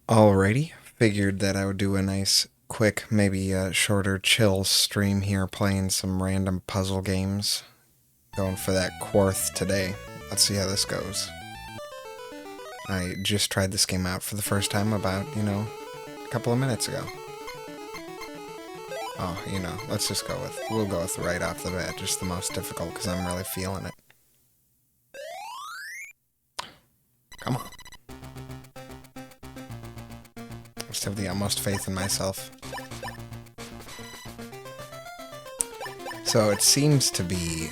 Alrighty, figured that I would do a nice, quick, maybe shorter, chill stream here playing some random puzzle games. Going for that Quarth today. Let's see how this goes. I just tried this game out for the first time about, a couple of minutes ago. Oh, we'll go with right off the bat, just the most difficult because I'm really feeling it. Come on. I just have the utmost faith in myself. So it seems to be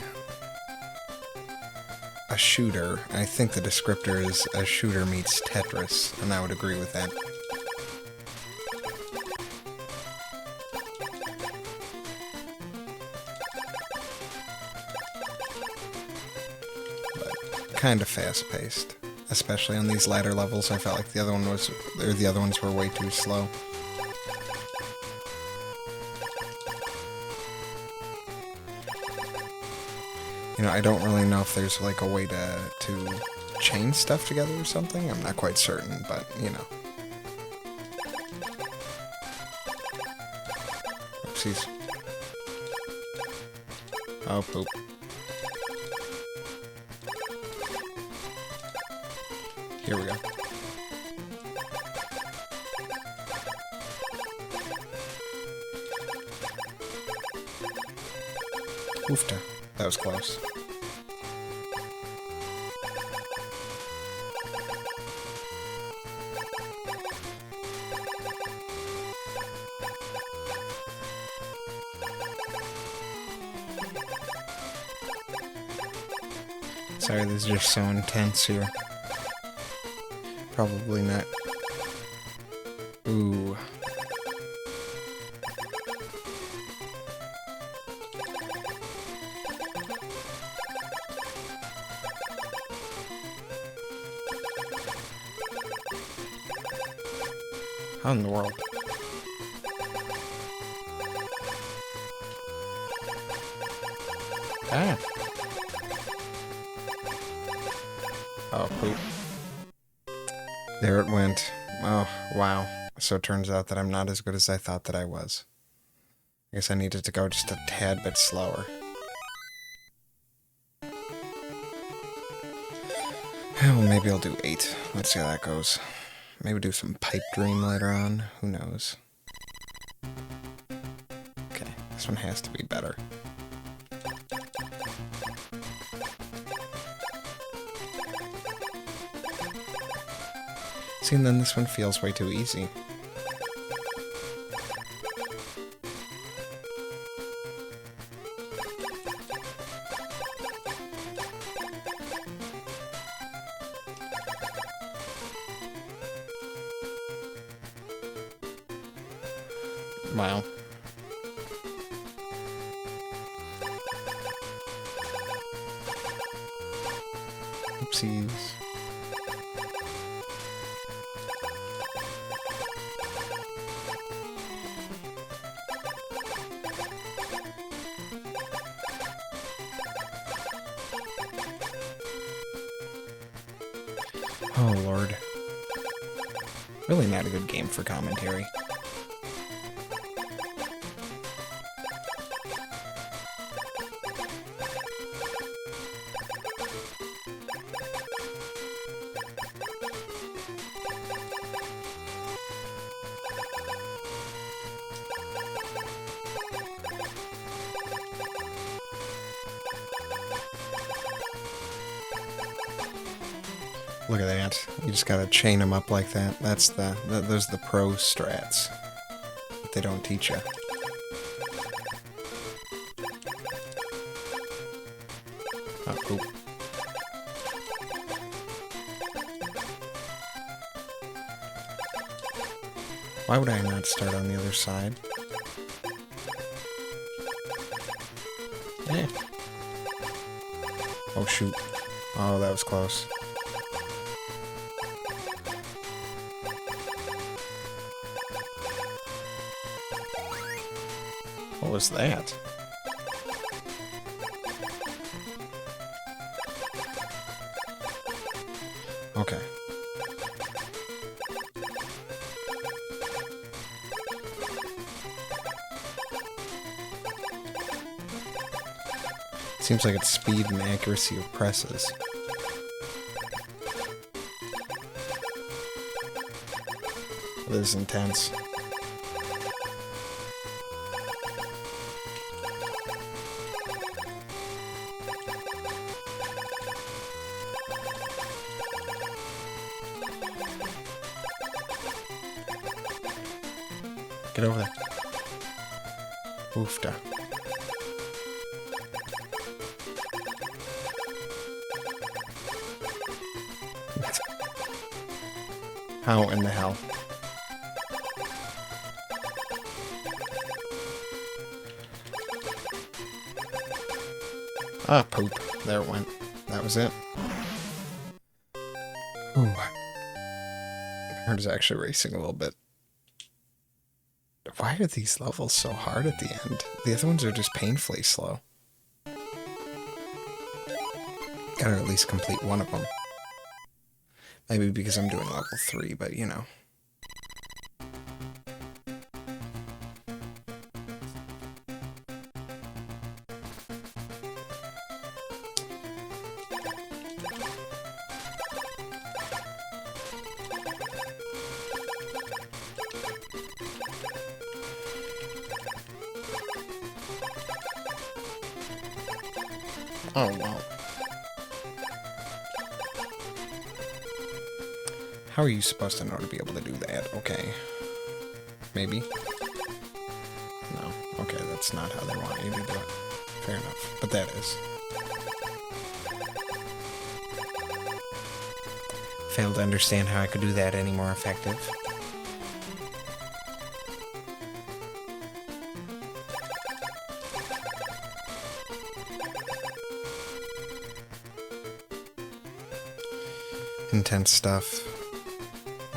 a shooter. I think the descriptor is a shooter meets Tetris, and I would agree with that. But kind of fast-paced, especially on these latter levels. I felt like the other ones were way too slow. I don't really know if there's like a way to chain stuff together or something. I'm not quite certain, but Oopsies. Oh, poop. Here we go. Oofta. That was close. Sorry, this is just so intense here. Probably not. Ooh. How in the world? Ah. Oh, poop. There it went. Oh, wow. So it turns out that I'm not as good as I thought that I was. I guess I needed to go just a tad bit slower. Well, maybe I'll do 8. Let's see how that goes. Maybe do some Pipe Dream later on. Who knows? Okay, this one has to be better. See, and then this one feels way too easy. Wow. Oopsies. Oh, Lord. Really not a good game for commentary. Look at that. You just gotta chain them up like that. Those are the pro strats that they don't teach you. Oh, poop. Why would I not start on the other side? Eh. Oh, shoot. Oh, that was close. What was that? Okay. Seems like it's speed and accuracy of presses. It is intense. Get over there. Oofta. How in the hell? Ah, poop. There it went. That was it. Ooh. My heart is actually racing a little bit. Why are these levels so hard at the end? The other ones are just painfully slow. Gotta at least complete one of them. Maybe because I'm doing level 3, but you know. Oh, wow. How are you supposed to know to be able to do that? Okay. Maybe? No. Okay, that's not how they want you to do it. Fair enough. But that is. Failed to understand how I could do that any more effective. Intense stuff.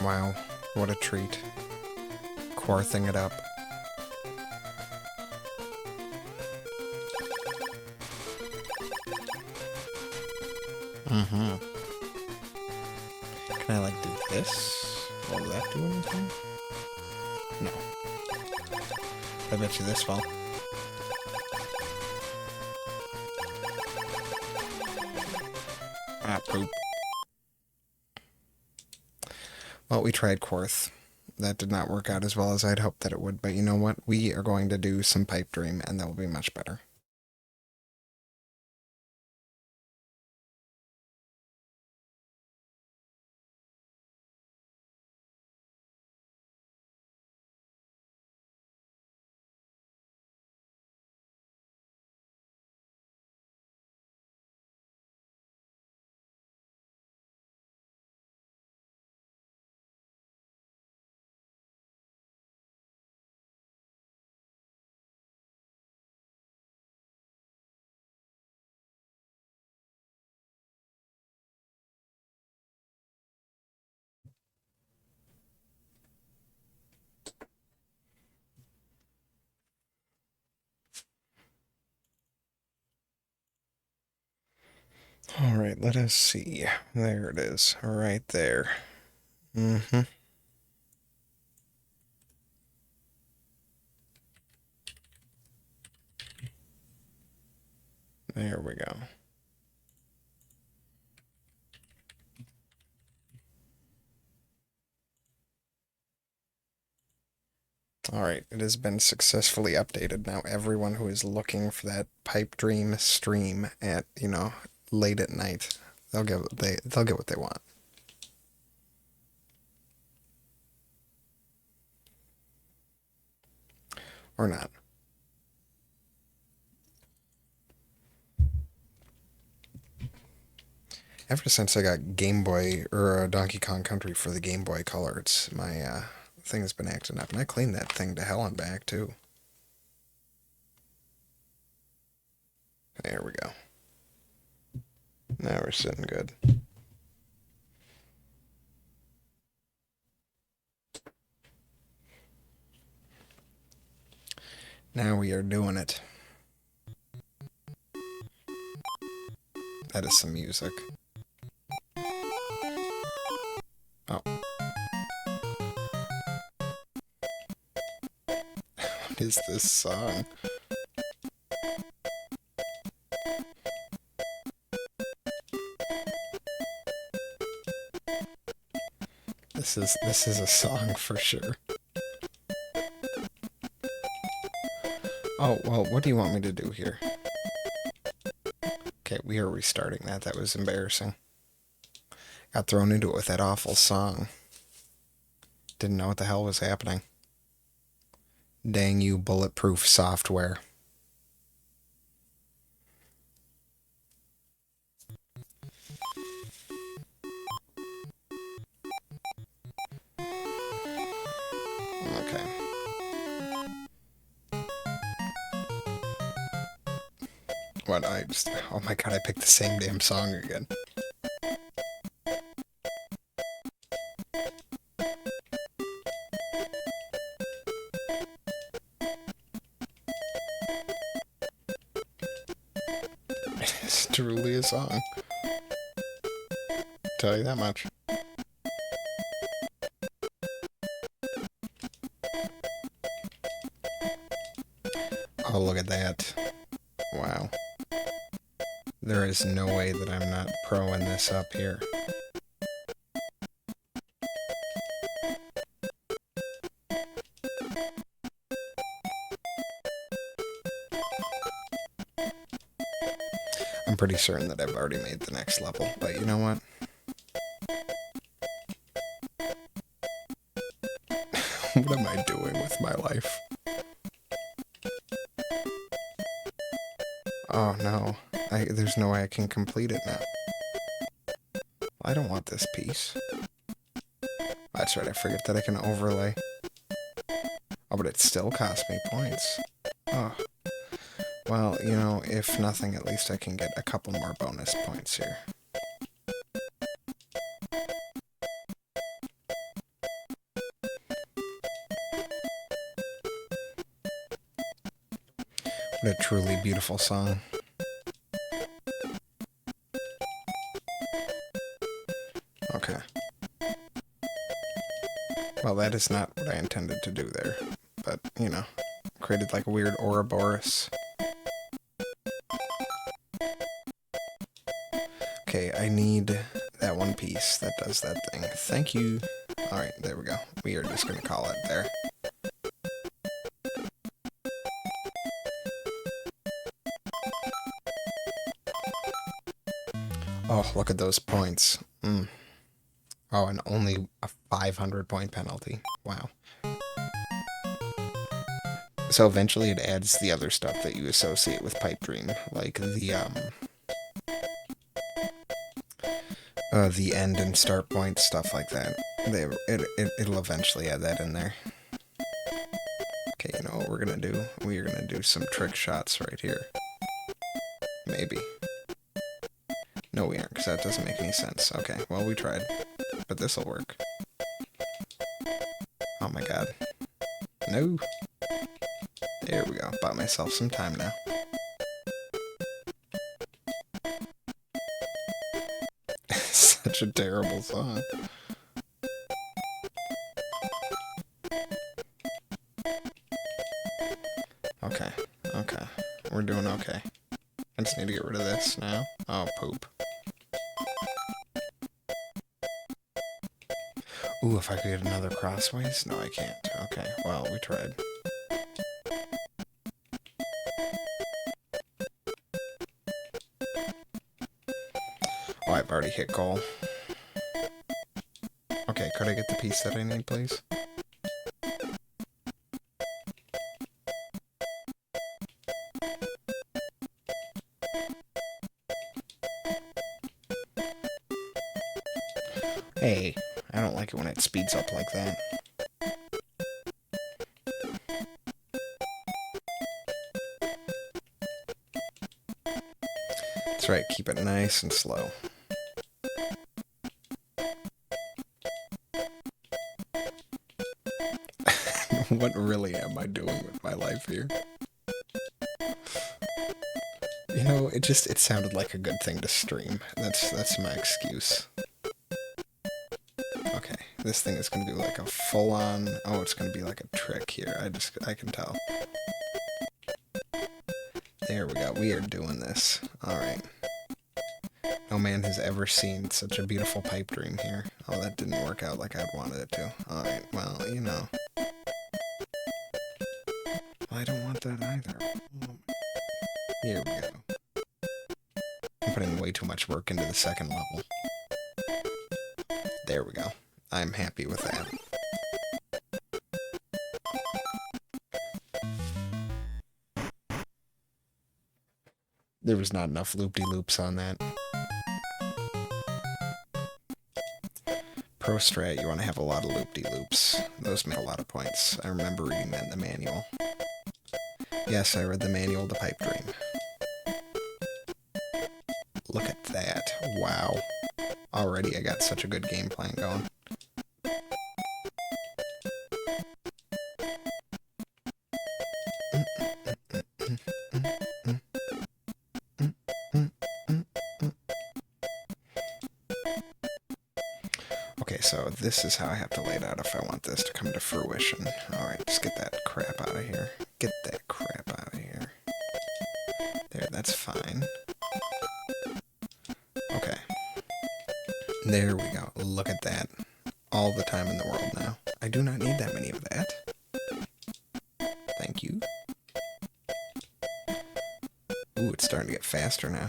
Wow, what a treat. Quarthing it up. Mm-hmm. Can I, like, do this? Will that do anything? No. I bet you this will. Ah, poop. Well, we tried Quarth. That did not work out as well as I'd hoped that it would, but you know what? We are going to do some Pipe Dream, and that will be much better. Alright, let us see. There it is. Right there. Mm-hmm. There we go. Alright, it has been successfully updated. Now everyone who is looking for that Pipe Dream stream at, you know, late at night, they'll get what they want. Or not. Ever since I got Game Boy, or Donkey Kong Country for the Game Boy Color, it's my, thing has been acting up. And I cleaned that thing to hell and back, too. There we go. Now we're sitting good. Now we are doing it. That is some music. Oh. What is this song? This is a song for sure. Oh, well, what do you want me to do here? Okay, we are restarting that. That was embarrassing. Got thrown into it with that awful song. Didn't know what the hell was happening. Dang you, bulletproof software. Okay. What, oh my god, I picked the same damn song again. It's truly a song. Tell you that much. Oh, look at that. Wow. There is no way that I'm not proing this up here. I'm pretty certain that I've already made the next level, but you know what? What am I doing with my life? Oh no, there's no way I can complete it now. I don't want this piece. That's right, I forget that I can overlay. Oh, but it still cost me points. Oh. Well, you know, if nothing, at least I can get a couple more bonus points here. What a truly beautiful song. Okay. Well, that is not what I intended to do there. But, you know, created like a weird Ouroboros. Okay, I need that one piece that does that thing. Thank you. Alright, there we go. We are just going to call it there. Oh, look at those points. Oh, and only a 500 point penalty. Wow. So eventually it adds the other stuff that you associate with Pipe Dream, like the end and start point, stuff like that. It'll eventually add that in there. Okay, you know what we're gonna do? We are gonna do some trick shots right here. Maybe. No, we aren't, because that doesn't make any sense. Okay, well, we tried. But this'll work. Oh my god. No! There we go. Bought myself some time now. Such a terrible song. Okay, okay. We're doing okay. I just need to get rid of this now. Oh, poop. Ooh, if I could get another crossways? No, I can't. Okay, well, we tried. Oh, I've already hit goal. Okay, could I get the piece that I need, please? Hey, I don't like it when it speeds up like that. That's right, keep it nice and slow. What really am I doing with my life here? You know, it sounded like a good thing to stream. That's my excuse. Okay, this thing is gonna do like a full-on... Oh, it's gonna be like a trick here. I can tell. There we go. We are doing this. Alright. no man has ever seen such a beautiful pipe dream here. Oh, that didn't work out like I'd wanted it to. Alright, well, you know. Well, I don't want that either. Here we go. I'm putting way too much work into the second level. There we go. I'm happy with that. There was not enough loop-de-loops on that. Pro strat, you want to have a lot of loop-de-loops. Those make a lot of points. I remember reading that in the manual. Yes, I read the manual to Pipe Dream. Look at that. Wow. Already I got such a good game plan going. Okay, so this is how I have to lay it out if I want this to come to fruition. Alright, just get that crap out of here. Get that crap out of here. There, that's fine. Okay. There we go. Look at that. All the time in the world now. I do not need that many of that. Thank you. Ooh, it's starting to get faster now.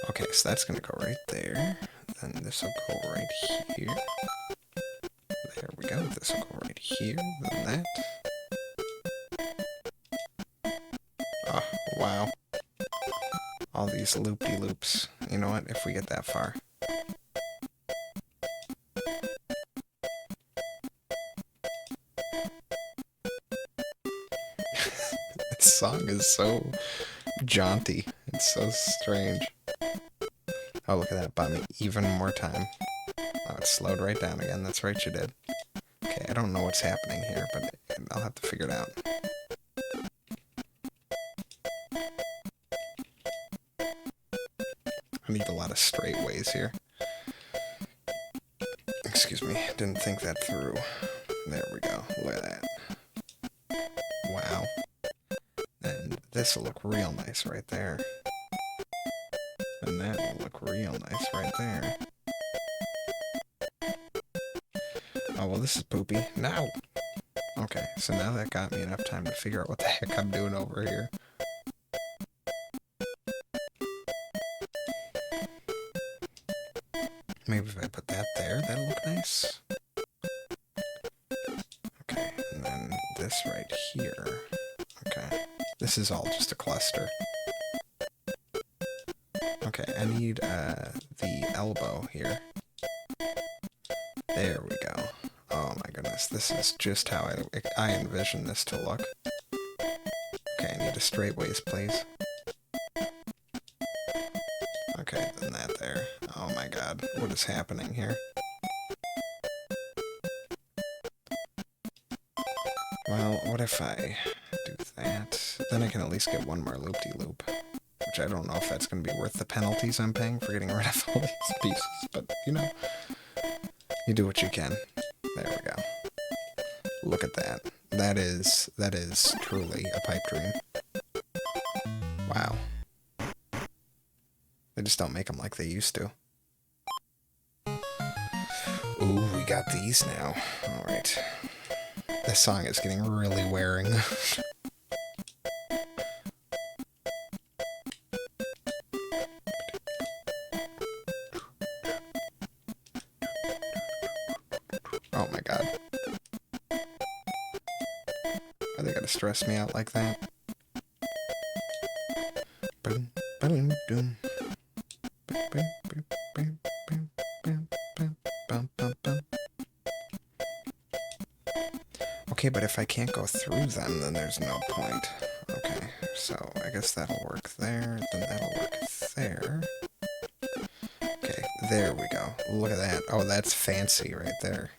Okay, so that's gonna go right there. Then this will go right here. There we go. This will go right here. Then that. Oh, wow. All these loop-de-loops. You know what? If we get that far. This song is so jaunty. It's so strange. Oh, look at that. Bought me even more time. Oh, it slowed right down again. That's right, you did. Okay, I don't know what's happening here, but I'll have to figure it out. I need a lot of straight ways here. Excuse me, didn't think that through. There we go. Look at that. Wow. And this will look real nice right there. And that will look real nice right there. Oh, well, this is poopy. No! Okay, so now that got me enough time to figure out what the heck I'm doing over here. Maybe if I put that there, that'll look nice. Okay, and then this right here. Okay, this is all just a cluster. Okay, I need the elbow here. There we go. Oh my goodness, this is just how I envision this to look. Okay, I need a straight waist, please. Okay, then that there. Oh my god, what is happening here? Well, what if I do that? Then I can at least get one more loop-de-loop. Which I don't know if that's going to be worth the penalties I'm paying for getting rid of all these pieces, but, you know, you do what you can. There we go. Look at that. That is truly a pipe dream. Wow. They just don't make them like they used to. Ooh, we got these now. Alright. This song is getting really wearing. Oh my god. Are they gonna stress me out like that? Boom, boom, boom. Okay, but if I can't go through them, then there's no point. Okay, so I guess that'll work there, then that'll work there. Okay, there we go. Look at that. Oh, that's fancy right there.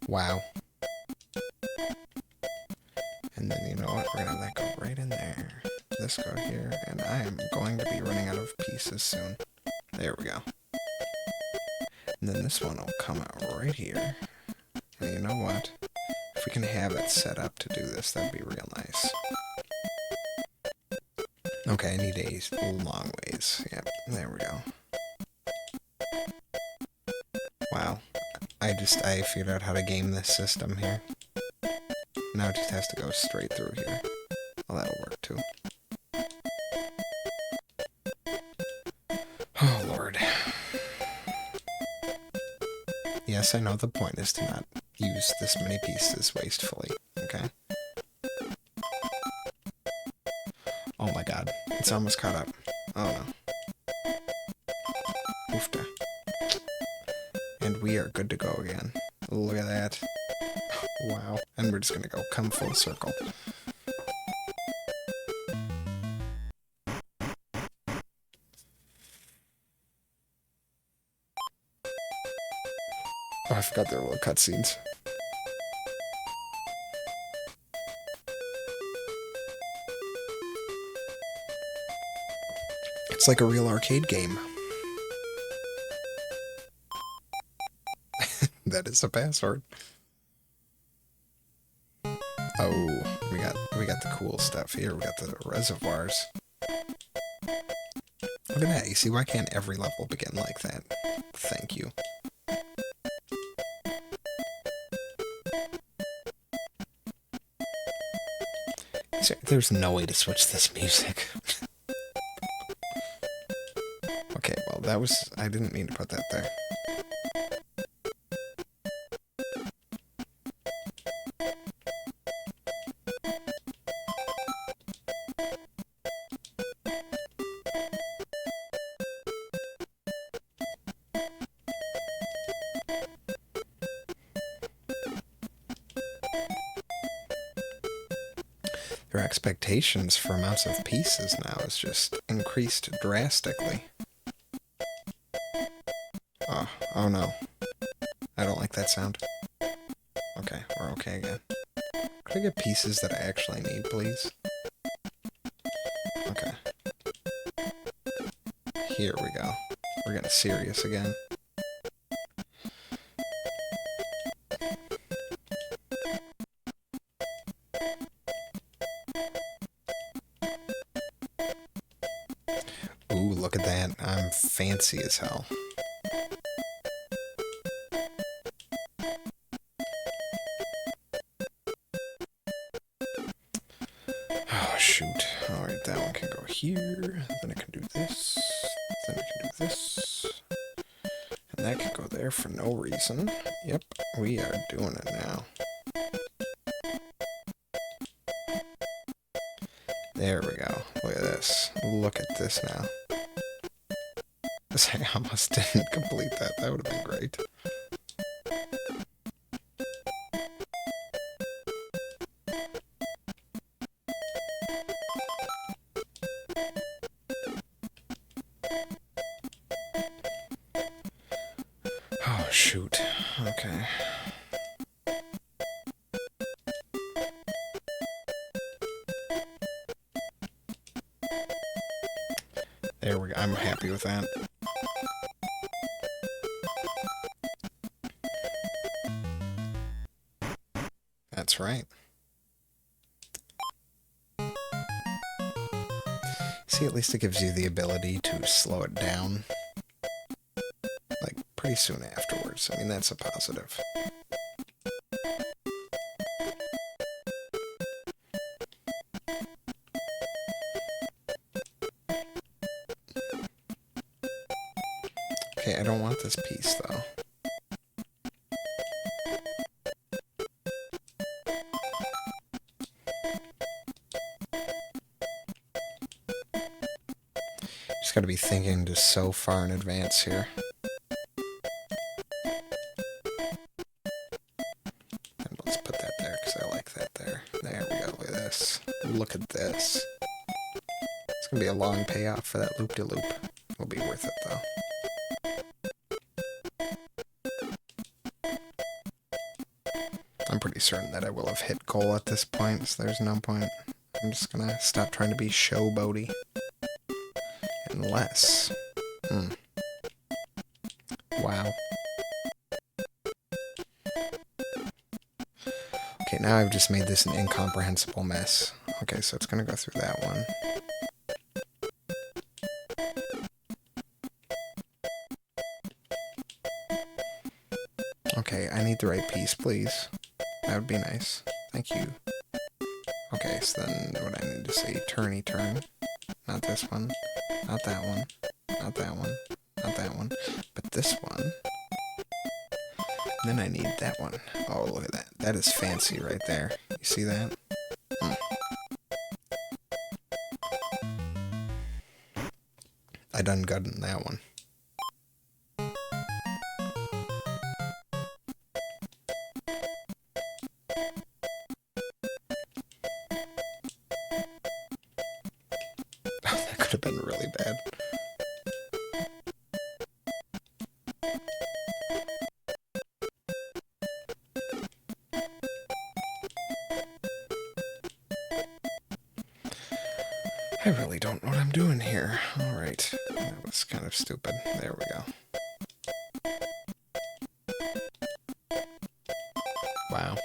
Wow. And then, you know what, we're gonna let go right in there. This go here, and I am going to be running out of pieces soon. There we go. And then this one will come out right here. And you know what? If we can have it set up to do this, that'd be real nice. Okay, I need a long ways. Yep, there we go. Wow. I figured out how to game this system here. Now it just has to go straight through here. Well, that'll work too. Oh, Lord. Yes, I know the point is to not use this many pieces wastefully, okay? Oh my god, it's almost caught up. Oh no. Oofta. And we are good to go again. Look at that. Wow. And we're just gonna go come full circle. Oh, I forgot there were little cutscenes. It's like a real arcade game. That is a password. Oh, we got the cool stuff here. We got the reservoirs. Look at that. You see, why can't every level begin like that? Thank you. There's no way to switch this music. Okay, well, that was... I didn't mean to put that there. Their expectations for amounts of pieces now is just increased drastically. Oh no. I don't like that sound. Okay, we're okay again. Could I get pieces that I actually need, please? Okay. Here we go. We're getting serious again. Ooh, look at that. I'm fancy as hell. Oh, shoot. Alright, that one can go here. Then it can do this. Then it can do this. And that can go there for no reason. Yep, we are doing it now. There we go. Look at this. Look at this now. I almost didn't complete that. That would have been great. Oh, shoot. Okay. There we go. I'm happy with that. That's right. See, at least it gives you the ability to slow it down. Like, pretty soon afterwards. I mean, that's a positive. Okay, I don't want this piece, though. Just gotta be thinking just so far in advance here. And let's put that there, because I like that there. There we go, look at this. Look at this. It's gonna be a long payoff for that loop-de-loop. It'll be worth it, though. I'm pretty certain that I will have hit goal at this point, so there's no point. I'm just gonna stop trying to be showboaty. Unless... Wow. Okay, now I've just made this an incomprehensible mess. Okay, so it's gonna go through that one. Okay, I need the right piece, please. That would be nice. Thank you. Okay, so then what I need to say, turny turn. Not this one. Not that one. Not that one. Not that one. But this one. Then I need that one. Oh, look at that. That is fancy right there. You see that? I done good in that one. That could have been really bad. I really don't know what I'm doing here. Alright. That was kind of stupid. There we go. Wow.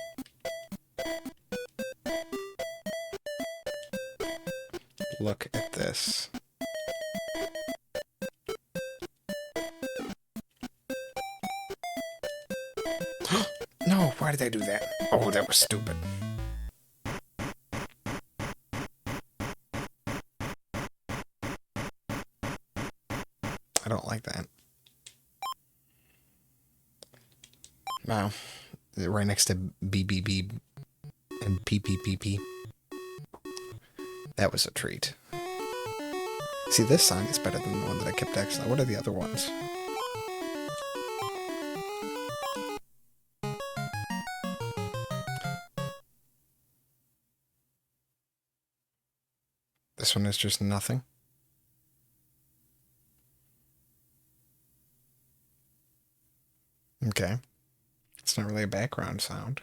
Look at this. No, why did I do that? Oh, that was stupid. I don't like that. Wow. Right next to BBB and PPPP. That was a treat. See, this song is better than the one that I kept actually. What are the other ones? This one is just nothing. Okay. It's not really a background sound.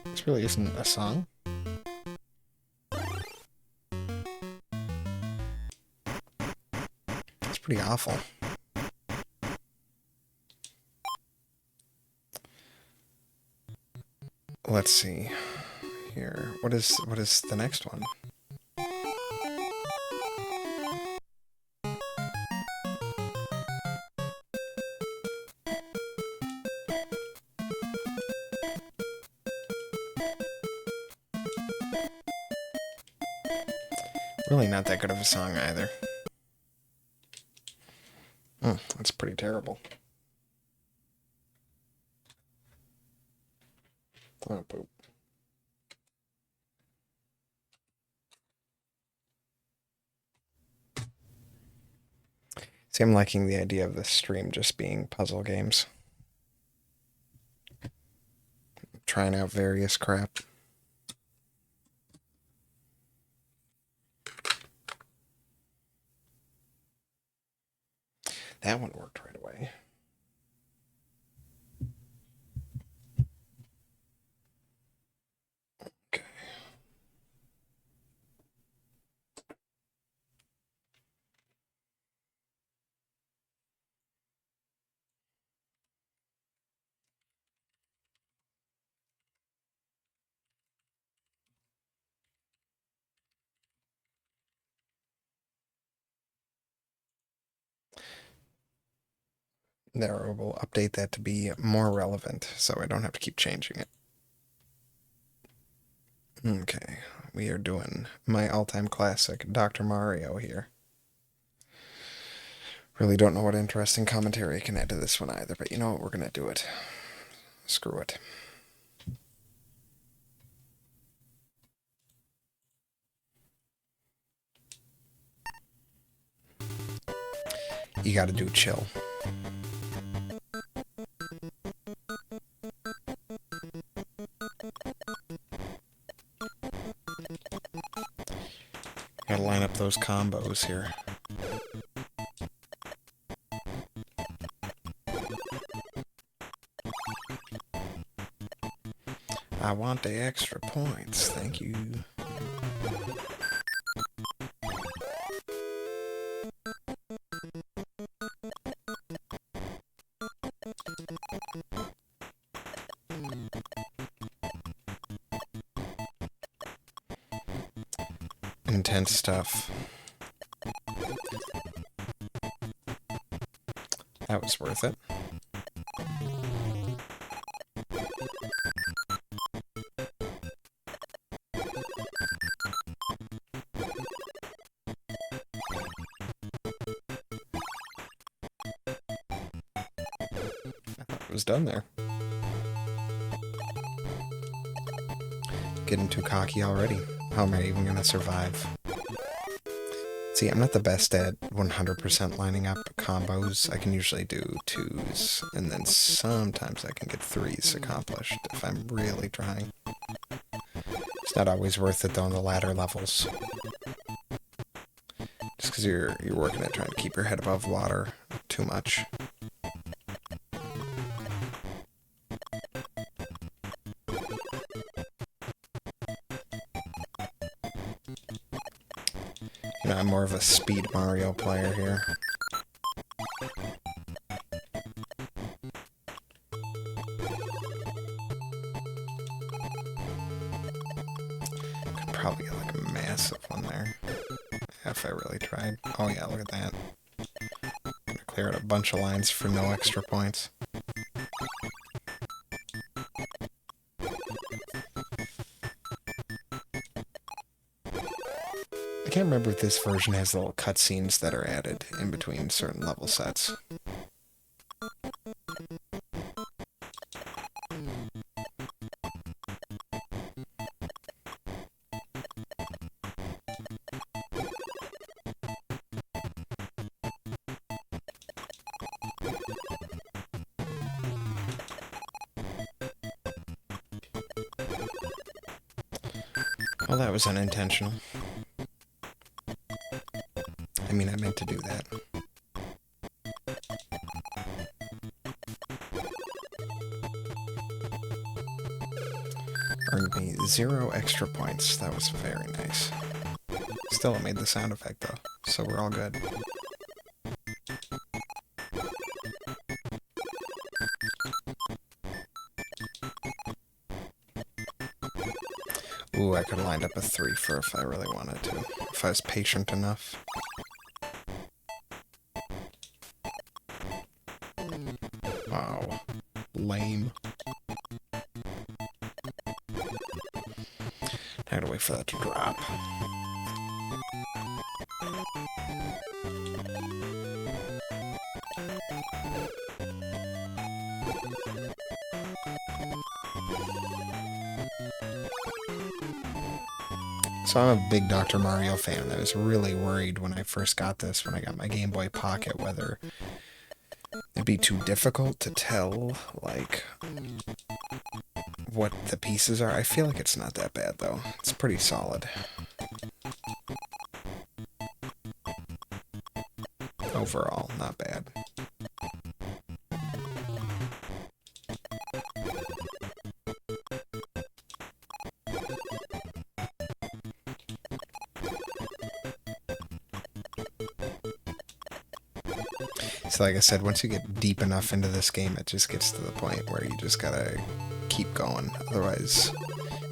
This really isn't a song. It's pretty awful. Let's see here. What is the next one? Really not that good of a song either. That's pretty terrible. Oh, poop. See, I'm liking the idea of this stream just being puzzle games. Trying out various crap. That one worked right away. Okay. There, we'll update that to be more relevant, so I don't have to keep changing it. Okay, we are doing my all-time classic, Dr. Mario here. Really don't know what interesting commentary I can add to this one either, but you know what, we're gonna do it. Screw it. You gotta do chill. Gotta line up those combos here. I want the extra points, thank you. Intense stuff. That was worth it. Was done there. Getting too cocky already. How am I even gonna survive? See, I'm not the best at 100% lining up combos. I can usually do 2s, and then sometimes I can get 3s accomplished if I'm really trying. It's not always worth it though in the latter levels. Just because you're working at trying to keep your head above water too much. You know, I'm more of a speed Mario player here. Could probably get like a massive one there. If I really tried. Oh yeah, look at that. Gonna clear out a bunch of lines for no extra points. I can't remember if this version has little cutscenes that are added in between certain level sets. Well, that was unintentional. I mean, I meant to do that. Earned me 0 extra points. That was very nice. Still, it made the sound effect, though, so we're all good. Ooh, I could have lined up a 3 for if I really wanted to. If I was patient enough. Wow. Lame. I gotta wait for that to drop. So I'm a big Dr. Mario fan. I was really worried when I first got this, when I got my Game Boy Pocket, whether it'd be too difficult to tell, like, what the pieces are. I feel like it's not that bad, though. It's pretty solid. Overall, not bad. So like I said, once you get deep enough into this game, it just gets to the point where you just gotta keep going. Otherwise,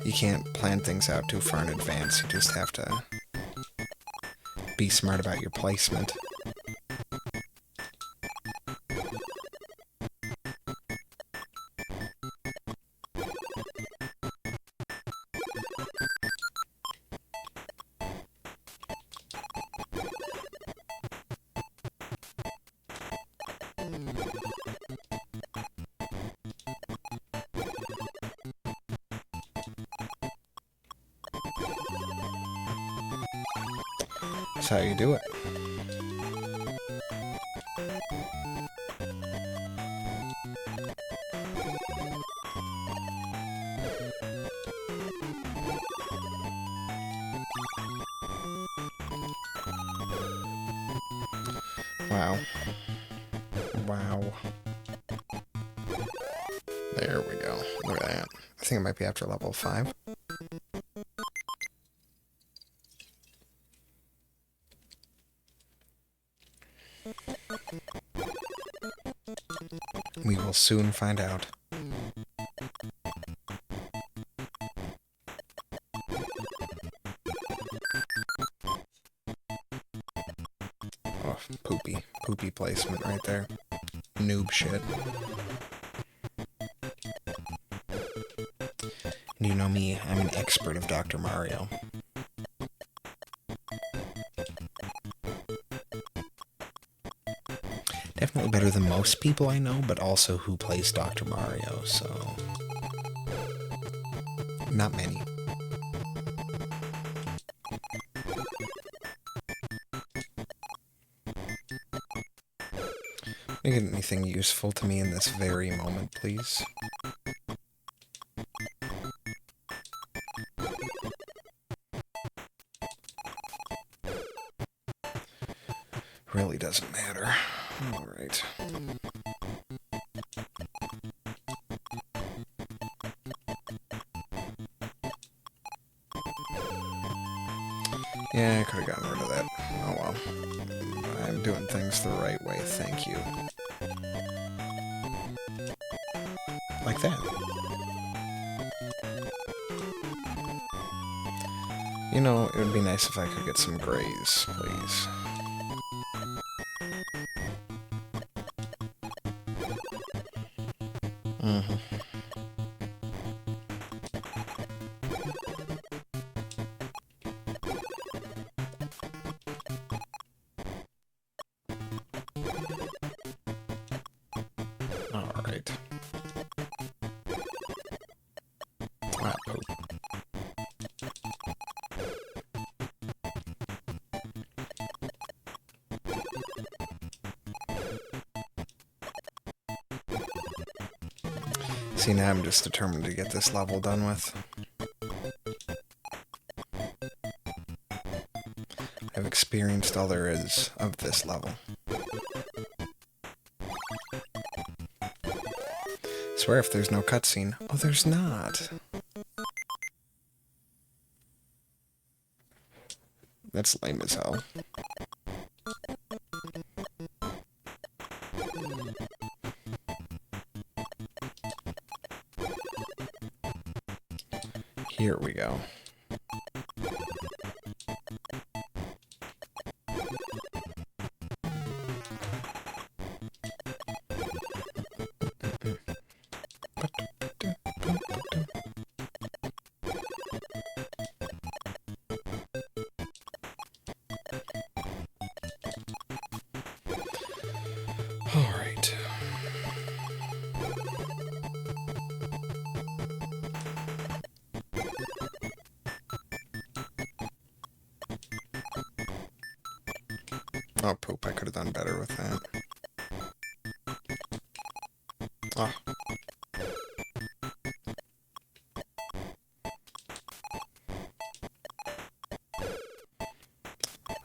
you can't plan things out too far in advance. You just have to be smart about your placement. That's how you do it. Wow. Wow. There we we go. Look at that. I think it might be after level 5. We will soon find out. Oh, poopy placement right there. Noob shit. And you know me, I'm an expert of Dr. Mario. Definitely better than most people I know, but also who plays Dr. Mario, so... not many. Make anything useful to me in this very moment, please. Really doesn't matter. Alright. Yeah, I could have gotten rid of that. Oh well. I'm doing things the right way, thank you. Like that. You know, it would be nice if I could get some grays, please. Alright. Ah, poop. See, now I'm just determined to get this level done with. I've experienced all there is of this level. I swear if there's no cutscene. Oh, there's not. That's lame as hell. Here we go. Alright. Oh, poop. I could have done better with that. Oh.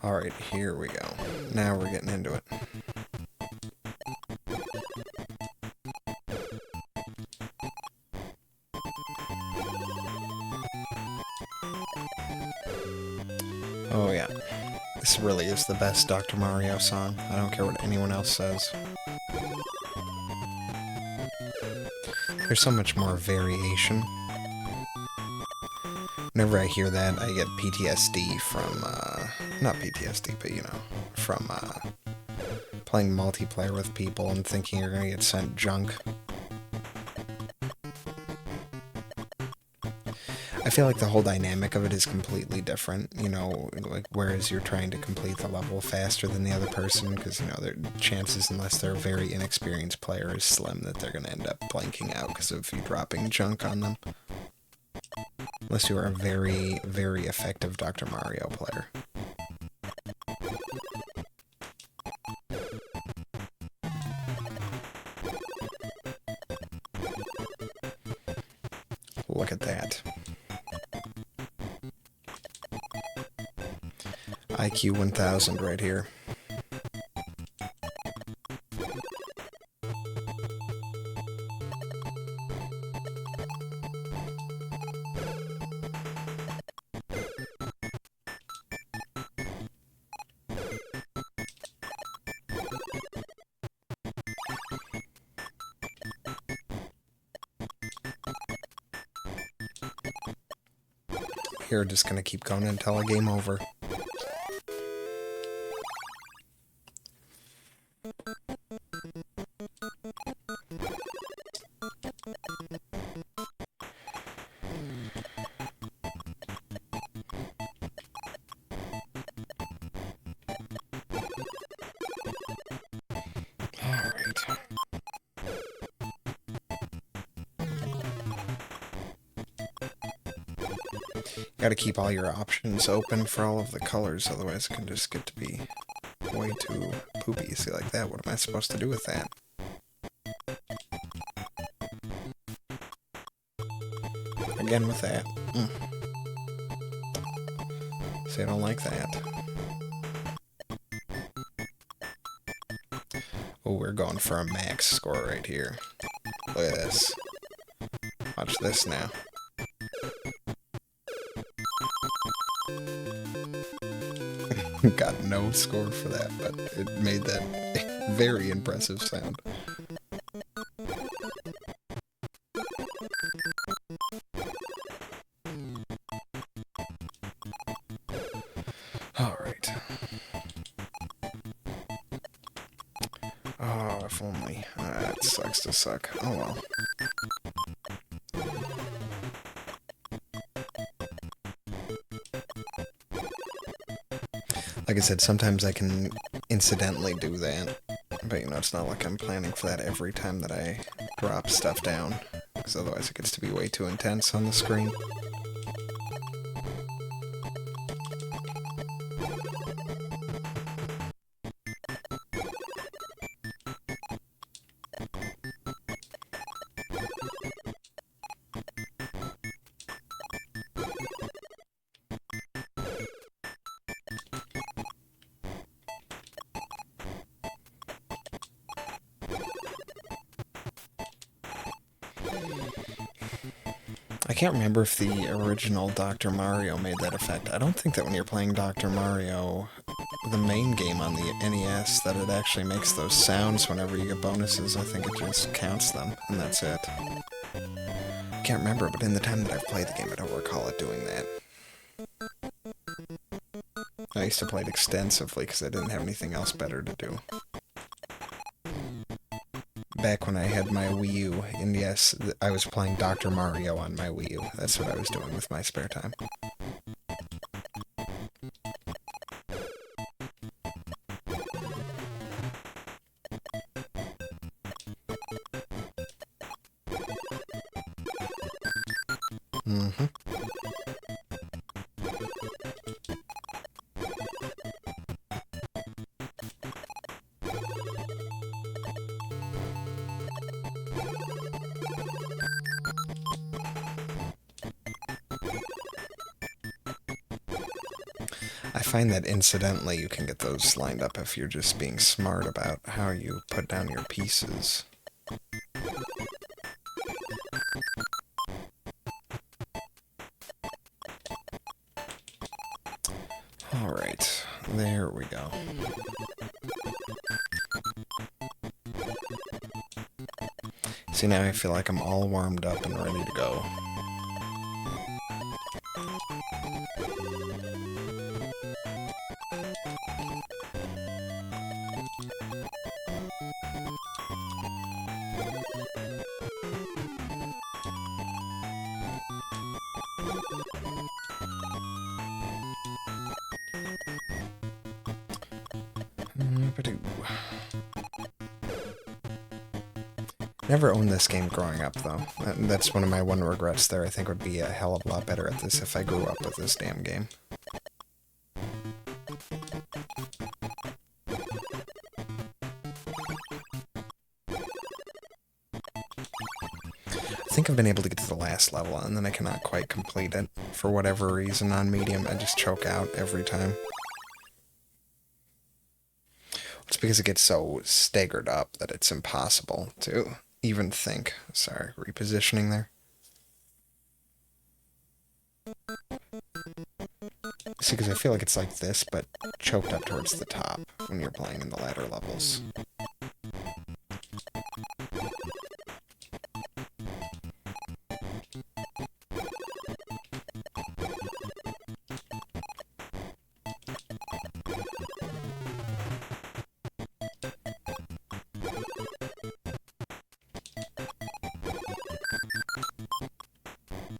Alright, here we go. Now we're getting into it. Oh yeah. This really is the best Dr. Mario song. I don't care what anyone else says. There's so much more variation. Whenever I hear that, I get PTSD from, not PTSD, but you know, from, playing multiplayer with people and thinking you're gonna get sent junk. I feel like the whole dynamic of it is completely different, you know, like, whereas you're trying to complete the level faster than the other person, because, you know, their chances, unless they're a very inexperienced player, is slim that they're gonna end up blanking out because of you dropping junk on them. Unless you are a very, very effective Dr. Mario player. Look at that. IQ 1000 right here. You're just gonna keep going until a game over. Gotta keep all your options open for all of the colors, otherwise it can just get to be way too poopy. See, like that, what am I supposed to do with that? Again with that. See, I don't like that. Oh, we're going for a max score right here. Look at this. Watch this now. Got no score for that, but it made that very impressive sound. Alright. Oh, if only. That sucks to suck. Oh well. Like I said, sometimes I can incidentally do that, but you know, it's not like I'm planning for that every time that I drop stuff down, because otherwise it gets to be way too intense on the screen. I can't remember if the original Dr. Mario made that effect. I don't think that when you're playing Dr. Mario, the main game on the NES, that it actually makes those sounds whenever you get bonuses. I think it just counts them, and that's it. I can't remember, but in the time that I've played the game, I don't recall it doing that. I used to play it extensively because I didn't have anything else better to do. Back when I had my Wii U, and yes, I was playing Dr. Mario on my Wii U. That's what I was doing with my spare time. I find that incidentally you can get those lined up if you're just being smart about how you put down your pieces. Alright, there we go. See, now I feel like I'm all warmed up and ready to go. Never owned this game growing up, though. That's one of my one regrets there. I think would be a hell of a lot better at this if I grew up with this damn game. I think I've been able to get to the last level, and then I cannot quite complete it. For whatever reason, on medium, I just choke out every time. It's because it gets so staggered up that it's impossible to even think. Sorry, repositioning there. See, because I feel like it's like this, but choked up towards the top when you're playing in the latter levels.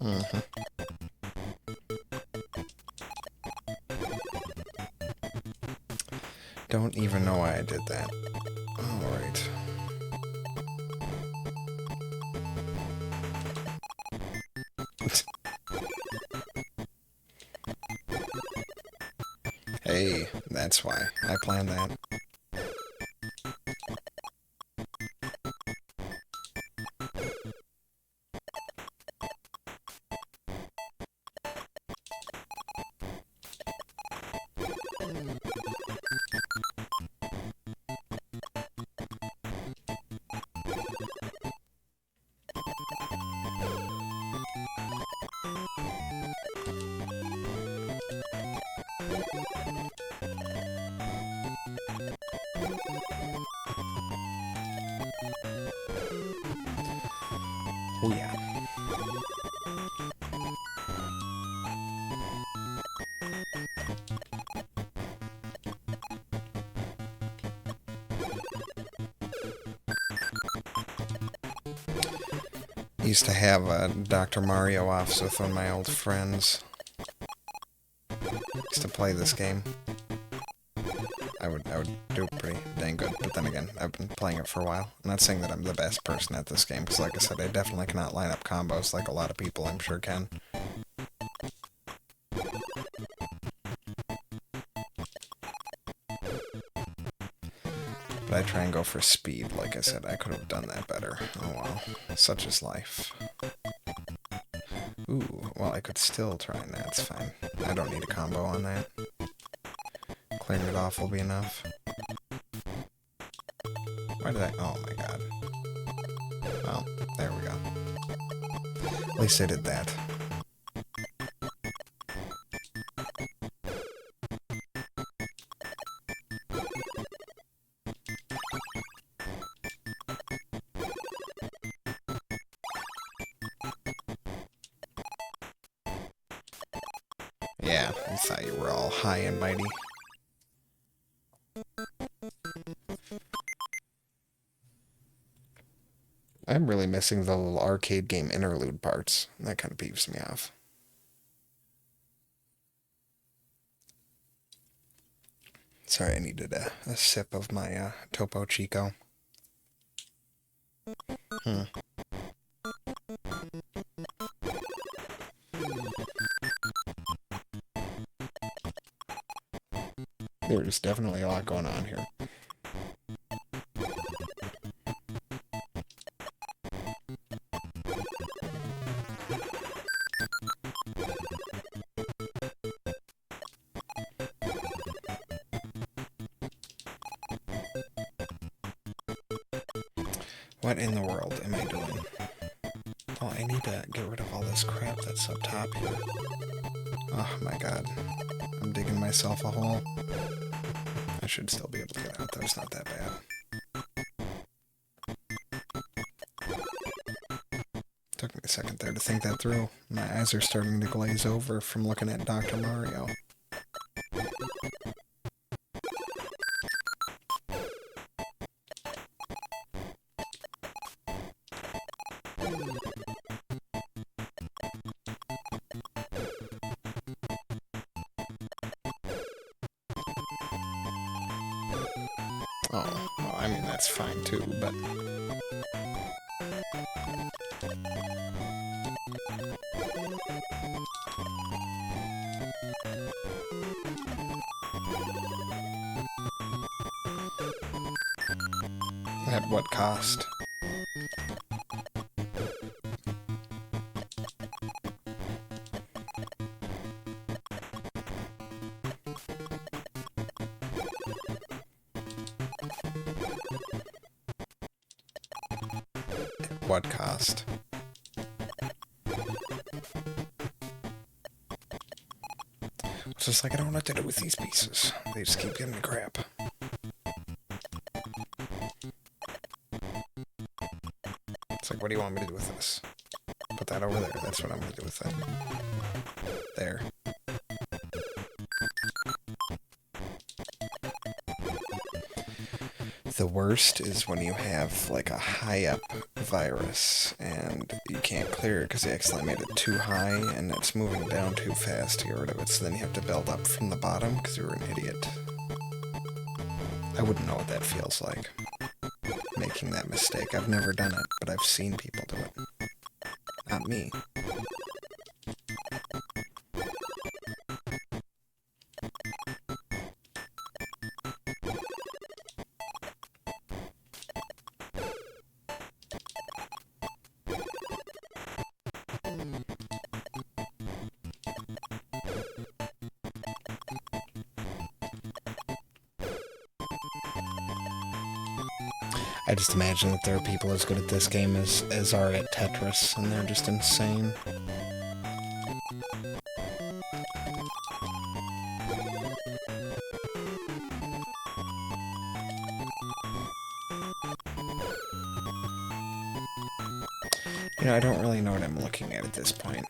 Mm-hmm. Don't even know why I did that. Alright. Hey, that's why. I planned that. Oh yeah. Used to have a Dr. Mario offs with one of my old friends. Used to play this game. I would do pretty dang good, but then again, I've been playing it for a while. I'm not saying that I'm the best person at this game, because like I said, I definitely cannot line up combos like a lot of people I'm sure can. But I try and go for speed. Like I said, I could have done that better. Oh well, such is life. Ooh, well, I could still try and that's fine. I don't need a combo on that. Clearing it off will be enough. Why did I... Oh my god. Well, there we go. At least I did that. Yeah, I thought you were all high and mighty. I'm really missing the little arcade game interlude parts. That kind of peeves me off. Sorry, I needed a sip of my Topo Chico. There's definitely a lot going on here. What in the world am I doing? Oh, I need to get rid of all this crap that's up top here. Oh my god. I'm digging myself a hole. I should still be able to get out though, it's not that bad. Took me a second there to think that through. My eyes are starting to glaze over from looking at Dr. Mario. Oh, well, I mean, that's fine too, but... At what cost? At what cost? It's just like I don't know what to do with these pieces. They just keep giving me crap. It's like, what do you want me to do with this? Put that over there. That's what I'm going to do with it. There. The worst is when you have like a high up virus and you can't clear it because you accidentally made it too high and it's moving down too fast to get rid of it, so then you have to build up from the bottom because you were an idiot. I wouldn't know what that feels like, making that mistake. I've never done it, but I've seen people do it. Not me. I just imagine that there are people as good at this game as are at Tetris, and they're just insane. You know, I don't really know what I'm looking at this point.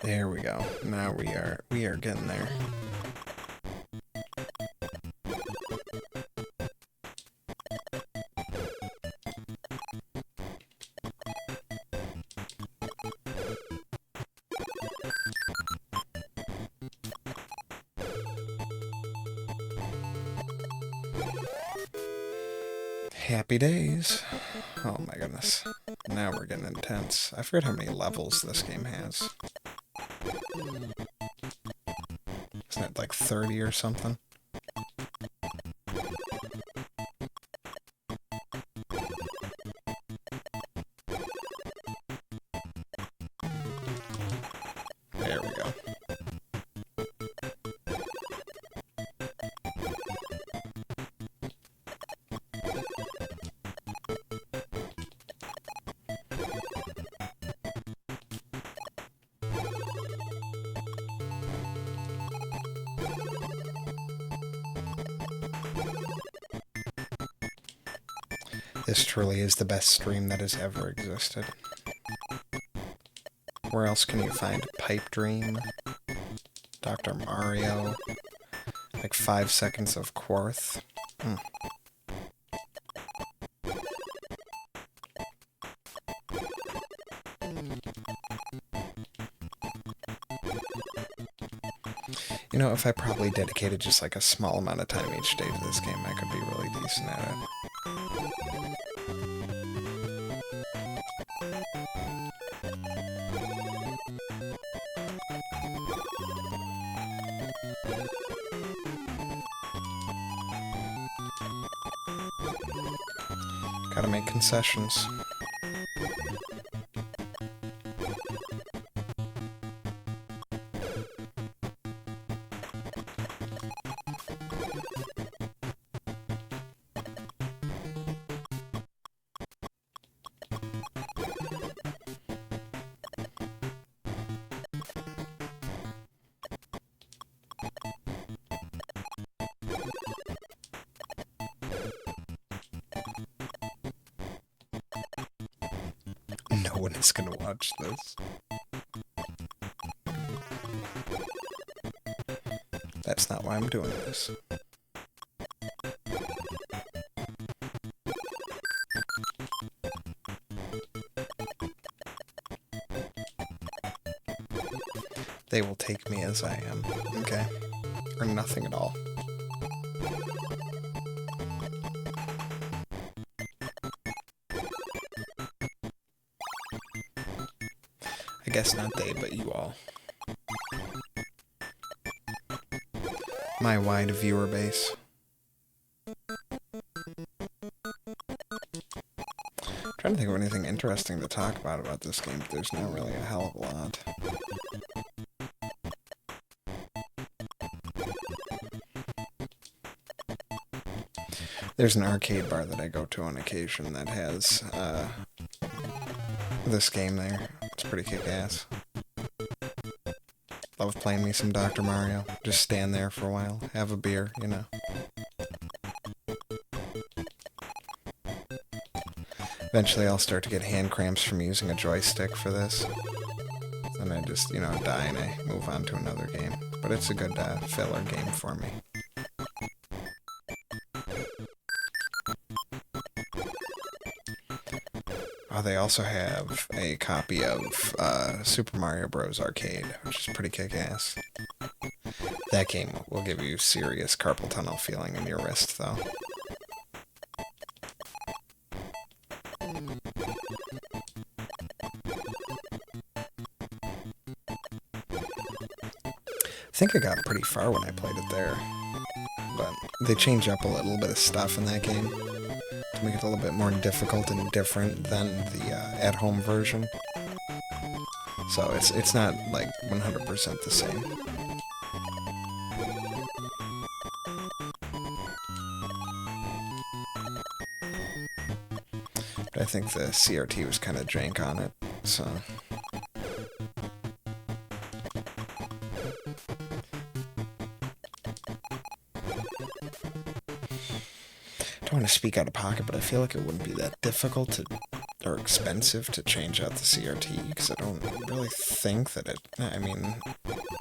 There we go. Now we are getting there. Happy days. Oh my goodness. Now we're getting intense. I forget how many levels this game has. Isn't it like 30 or something? There we go. This truly is the best stream that has ever existed. Where else can you find Pipe Dream, Dr. Mario, like 5 seconds of Quarth? You know, if I probably dedicated just like a small amount of time each day to this game, I could be really decent at it. Gotta make concessions. No one is gonna watch this. That's not why I'm doing this. They will take me as I am, okay? Or nothing at all. I guess not they, but you all. My wide viewer base. I'm trying to think of anything interesting to talk about this game, but there's not really a hell of a lot. There's an arcade bar that I go to on occasion that has this game there. It's pretty kick-ass. Love playing me some Dr. Mario. Just stand there for a while, have a beer, you know. Eventually I'll start to get hand cramps from using a joystick for this. And I just, you know, die and I move on to another game. But it's a good filler game for me. Oh, they also have a copy of Super Mario Bros. Arcade, which is pretty kick-ass. That game will give you serious carpal tunnel feeling in your wrist, though. I think I got pretty far when I played it there, but they change up a little bit of stuff in that game to make it a little bit more difficult and different than the at-home version. So it's not like 100% the same. But I think the CRT was kind of jank on it, so... I don't want to speak out of pocket, but I feel like it wouldn't be that difficult to, or expensive to change out the CRT, because I don't really think that it... I mean,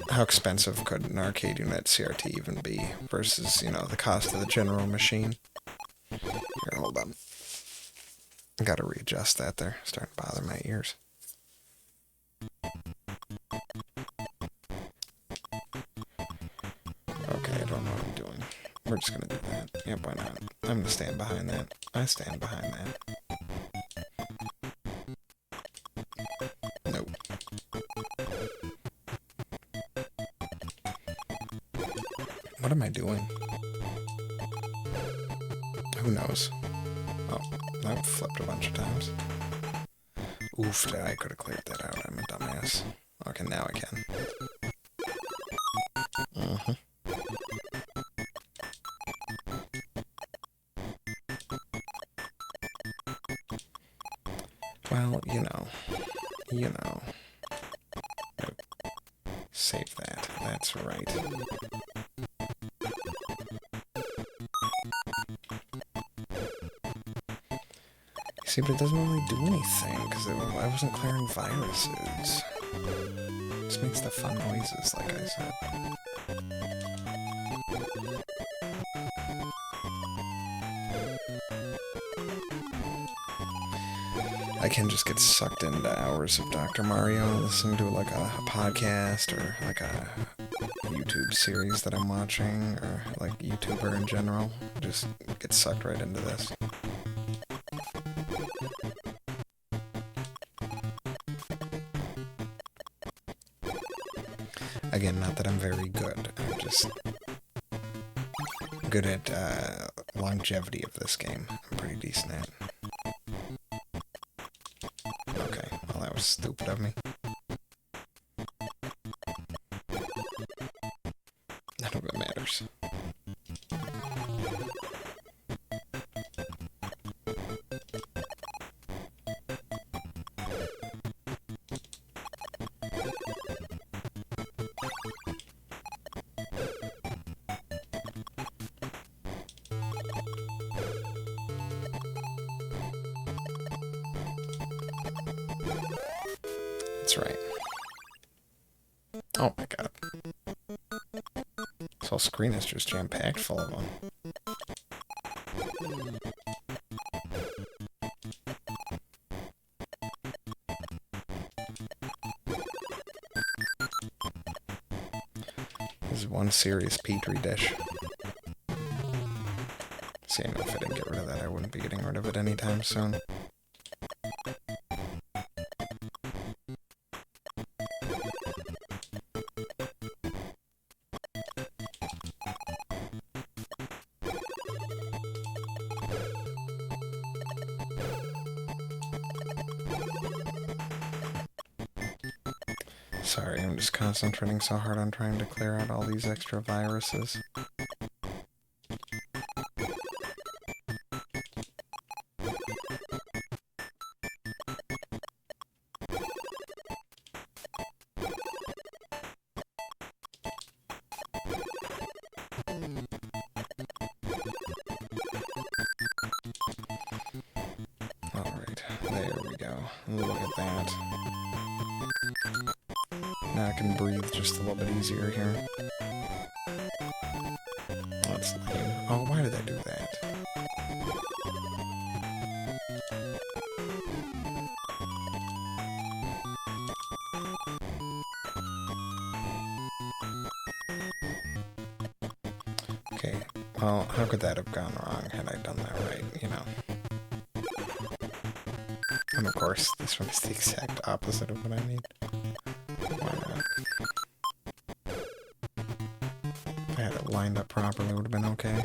how expensive could an arcade unit CRT even be versus, you know, the cost of the general machine? Here, hold on. I gotta readjust that there. It's starting to bother my ears. Okay, I don't know what I'm doing. We're just gonna do that. Yep, why not? I'm gonna stand behind that. I stand behind that. Nope. What am I doing? Who knows? Oh, that flipped a bunch of times. Oof, I could have cleared that out. I'm a dumbass. Okay, now I can. Well, you know. Nope. Save that. That's right. See, but it doesn't really do anything, because I wasn't clearing viruses. It just makes the fun noises, like I said. I can just get sucked into hours of Dr. Mario, listening to like a podcast, or like a YouTube series that I'm watching, or like YouTuber in general. Just get sucked right into this. Again, not that I'm very good. I'm just good at longevity of this game. I'm pretty decent at. Okay, well that was stupid of me. None of it matters. That's right. Oh my god. This whole screen is just jam-packed full of them. This is one serious petri dish. See, I know if I didn't get rid of that, I wouldn't be getting rid of it anytime soon. Sorry, I'm just concentrating so hard on trying to clear out all these extra viruses. Alright, there we go. Look at that. Now I can breathe just a little bit easier here. That's lame. Oh, why did I do that? Okay, well, how could that have gone wrong had I done that right, you know? And of course, this one is the exact opposite of what I need. Why not? If I had it lined up properly, it would have been okay.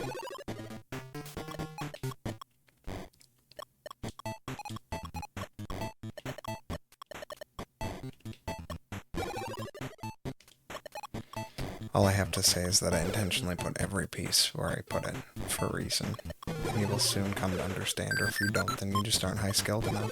All I have to say is that I intentionally put every piece where I put it for a reason. And you will soon come to understand, or if you don't, then you just aren't high-skilled enough.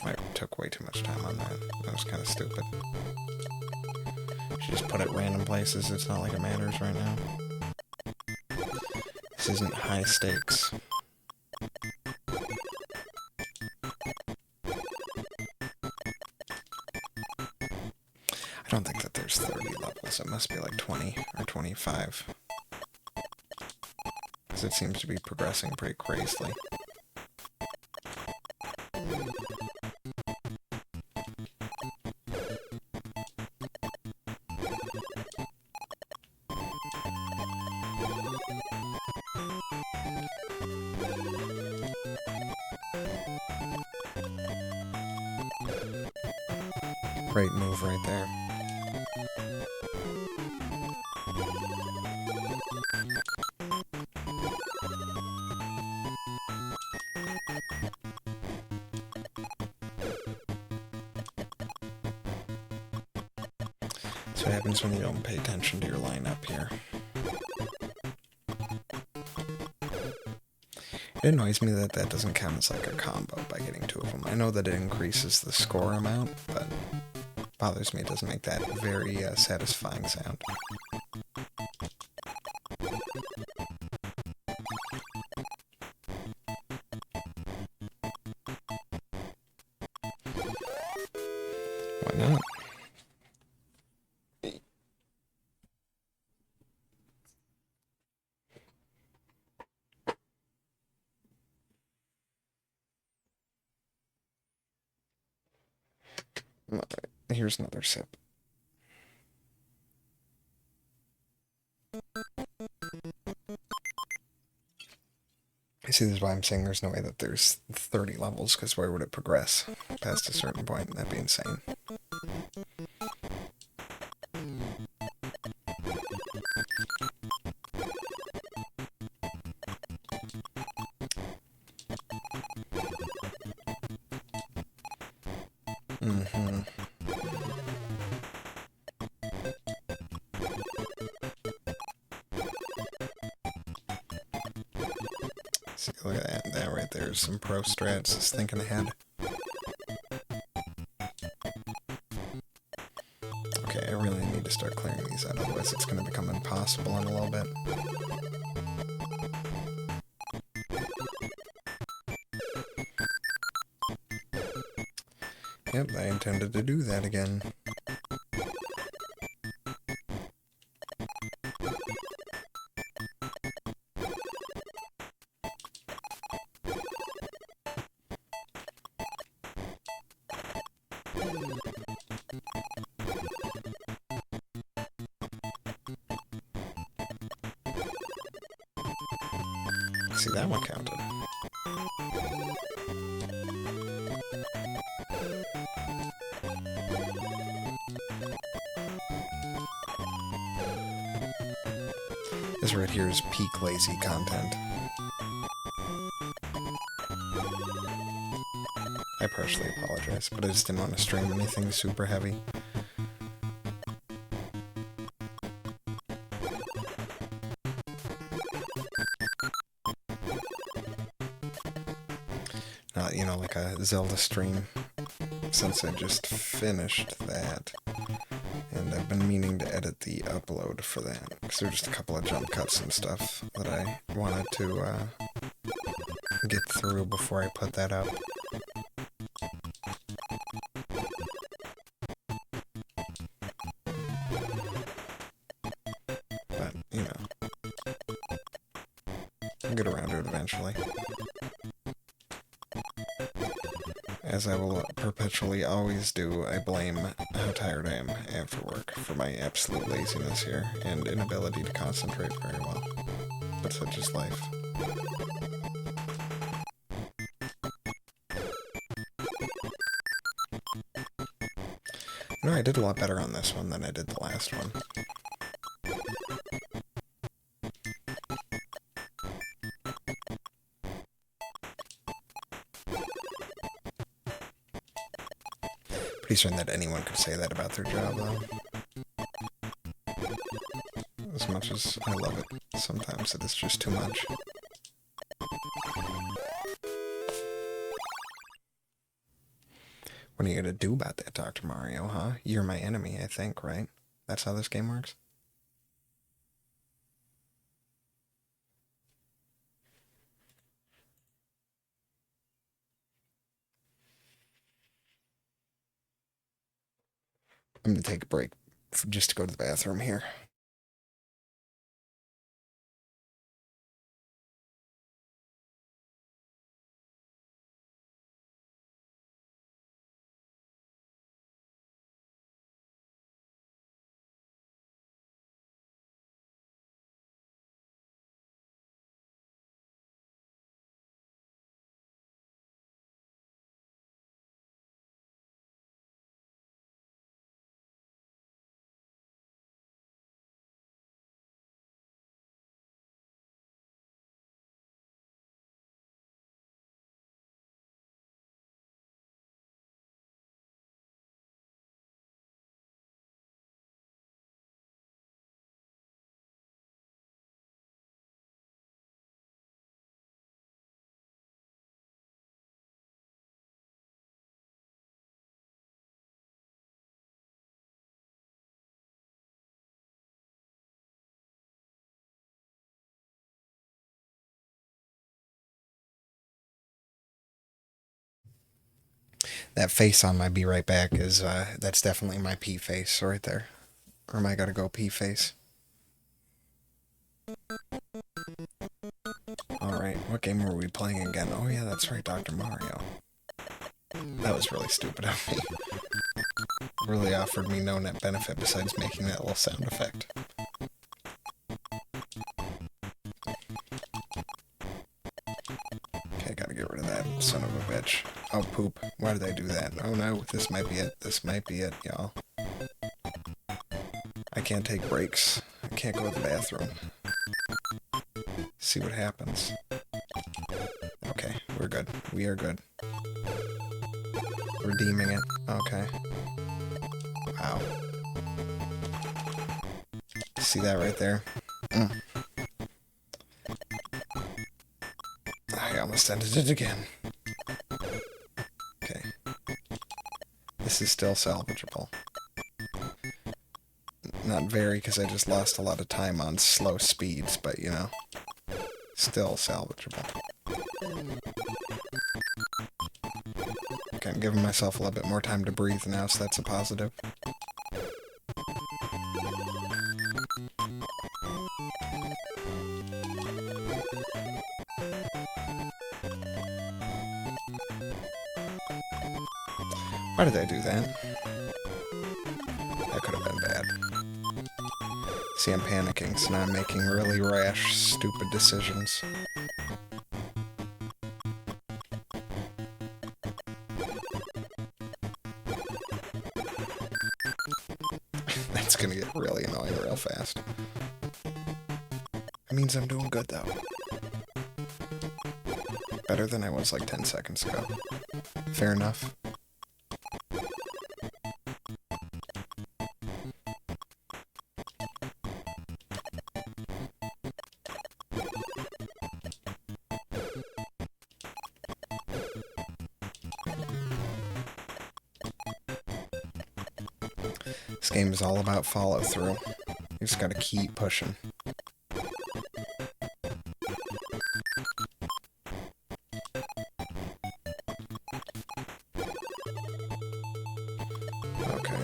I took way too much time on that. That was kind of stupid. Should just put it random places. It's not like it matters right now. This isn't high stakes. I don't think that there's 30 levels. It must be like 20 or 25. Because it seems to be progressing pretty crazily. Great move right there. That's what happens when you don't pay attention to your lineup here. It annoys me that that doesn't count as like a combo by getting two of them. I know that it increases the score amount, but it bothers me it doesn't make that very satisfying sound. Why not? Here's another sip. See, this is why I'm saying there's no way that there's 30 levels, because where would it progress past a certain point? That'd be insane. See, look at that. That right there is some pro strats. Just thinking ahead. Okay, I really need to start clearing these out, otherwise it's going to become impossible in a little bit. Yep, I intended to do that again. See, that one counted. This right here is peak lazy content. I partially apologize, but I just didn't want to stream anything super heavy. Not, you know, like a Zelda stream, since I just finished that. I've been meaning to edit the upload for that, because there are just a couple of jump cuts and stuff that I wanted to get through before I put that up. But, you know, I'll get around to it eventually. As I will perpetually always do, I blame how tired I am after work for my absolute laziness here and inability to concentrate very well. But such is life. You know, I did a lot better on this one than I did the last one. Pretty certain that anyone could say that about their job, though. As much as I love it, sometimes it is just too much. What are you gonna do about that, Dr. Mario, huh? You're my enemy, I think, right? That's how this game works? I'm gonna take a break just to go to the bathroom here. That face on my be right back is, that's definitely my pee face right there. Or am I gotta go pee face? Alright, what game were we playing again? Oh yeah, that's right, Dr. Mario. That was really stupid of me. Really offered me no net benefit besides making that little sound effect. Okay, gotta get rid of that son of a bitch. Oh, poop. Why did I do that? Oh no, this might be it. This might be it, y'all. I can't take breaks. I can't go to the bathroom. See what happens. Okay, we're good. We are good. Redeeming it. Okay. Wow. See that right there? I almost ended it again. Okay. This is still salvageable. Not very, because I just lost a lot of time on slow speeds, but, you know, still salvageable. Okay, I'm giving myself a little bit more time to breathe now, so that's a positive. Why did I do that? That could have been bad. See, I'm panicking, so now I'm making really rash, stupid decisions. That's gonna get really annoying real fast. That means I'm doing good, though. Better than I was like 10 seconds ago. Fair enough. This game is all about follow-through. You just gotta keep pushing. Okay.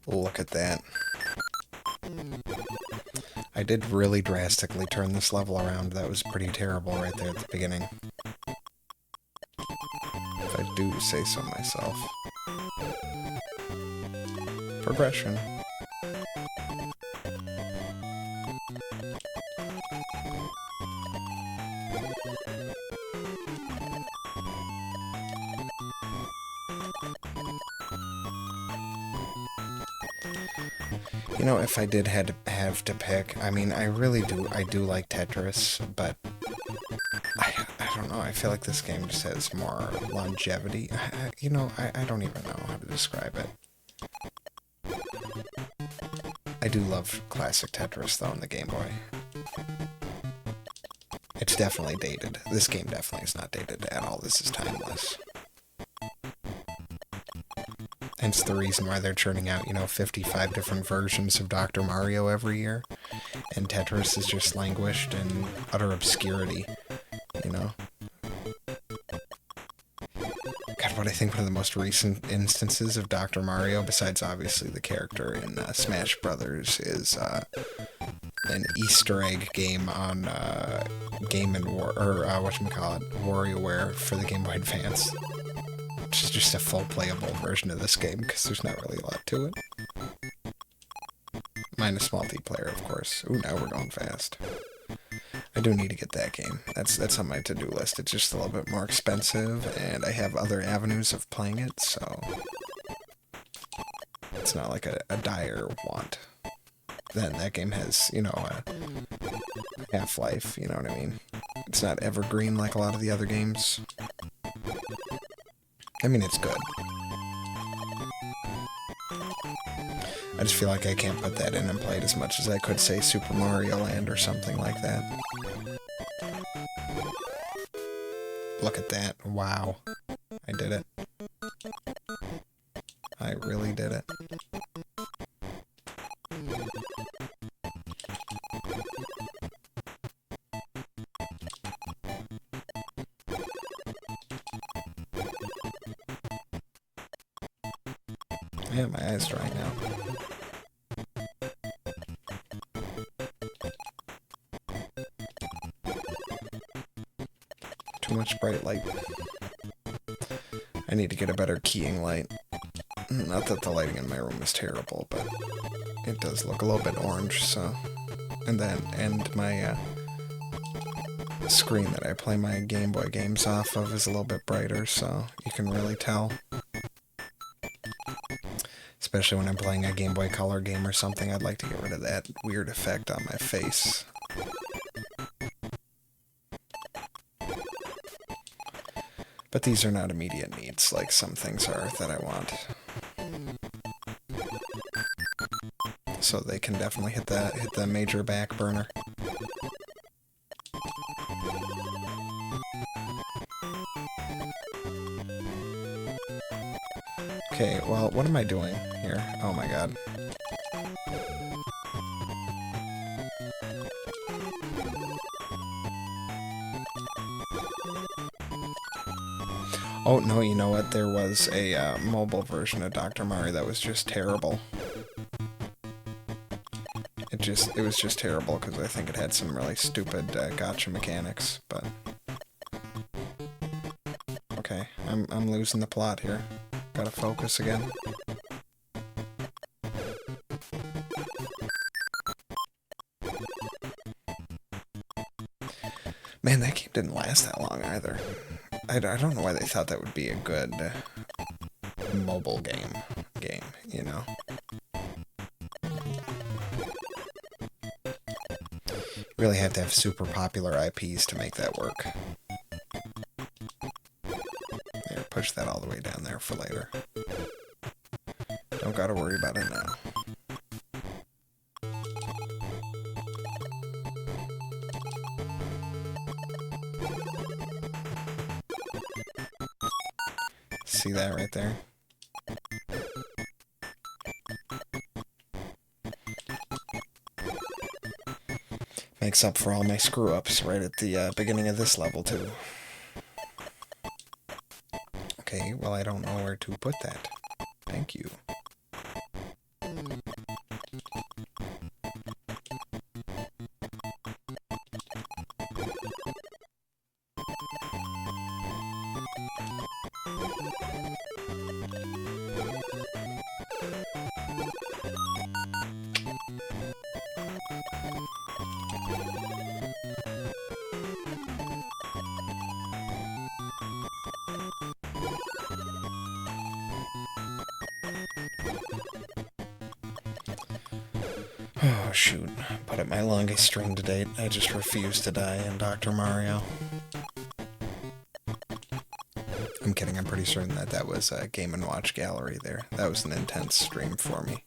Look at that. I did really drastically turn this level around. That was pretty terrible right there at the beginning. If I do say so myself. Progression. You know, if I did have to pick, I mean, I do like Tetris, but I don't know, I feel like this game just has more longevity. I don't even know how to describe it. I do love classic Tetris, though, in the Game Boy. It's definitely dated. This game definitely is not dated at all. This is timeless. Hence the reason why they're churning out, 55 different versions of Dr. Mario every year. And Tetris is just languished in utter obscurity, God, what I think one of the most recent instances of Dr. Mario, besides obviously the character in Smash Brothers, is an Easter egg game on Game & War, or WarioWare for the Game Boy Advance. Which is just a full playable version of this game, because there's not really a lot to it. Minus multiplayer, of course. Ooh, now we're going fast. I do need to get that game. That's on my to-do list. It's just a little bit more expensive, and I have other avenues of playing it, so it's not like a dire want. Then that game has, a half-life, you know what I mean? It's not evergreen like a lot of the other games. I mean, it's good. I just feel like I can't put that in and play it as much as I could, say, Super Mario Land or something like that. Look at that. Wow. I did it. I really did it. Yeah, my eyes dry now. Too much bright light. I need to get a better keying light. Not that the lighting in my room is terrible, but it does look a little bit orange, so... And my screen that I play my Game Boy games off of is a little bit brighter, so you can really tell. Especially when I'm playing a Game Boy Color game or something, I'd like to get rid of that weird effect on my face. But these are not immediate needs, like some things are that I want. So they can definitely hit the major back burner. Okay, well, what am I doing here? Oh my god. Oh, no, you know what? There was a mobile version of Dr. Mario that was just terrible. It was just terrible because I think it had some really stupid gotcha mechanics, but... Okay, I'm losing the plot here. Gotta focus again. Man, that game didn't last that long either. I don't know why they thought that would be a good mobile game, you know? You really have to have super popular IPs to make that work. push that all the way down there for later. Don't gotta worry about it now. See that right there? Makes up for all my screw-ups right at the beginning of this level, too. Okay, well, I don't know where to put that. Thank you. Oh, shoot. Put up my longest stream to date. I just refuse to die in Dr. Mario. I'm kidding, I'm pretty certain that that was a Game & Watch gallery there. That was an intense stream for me.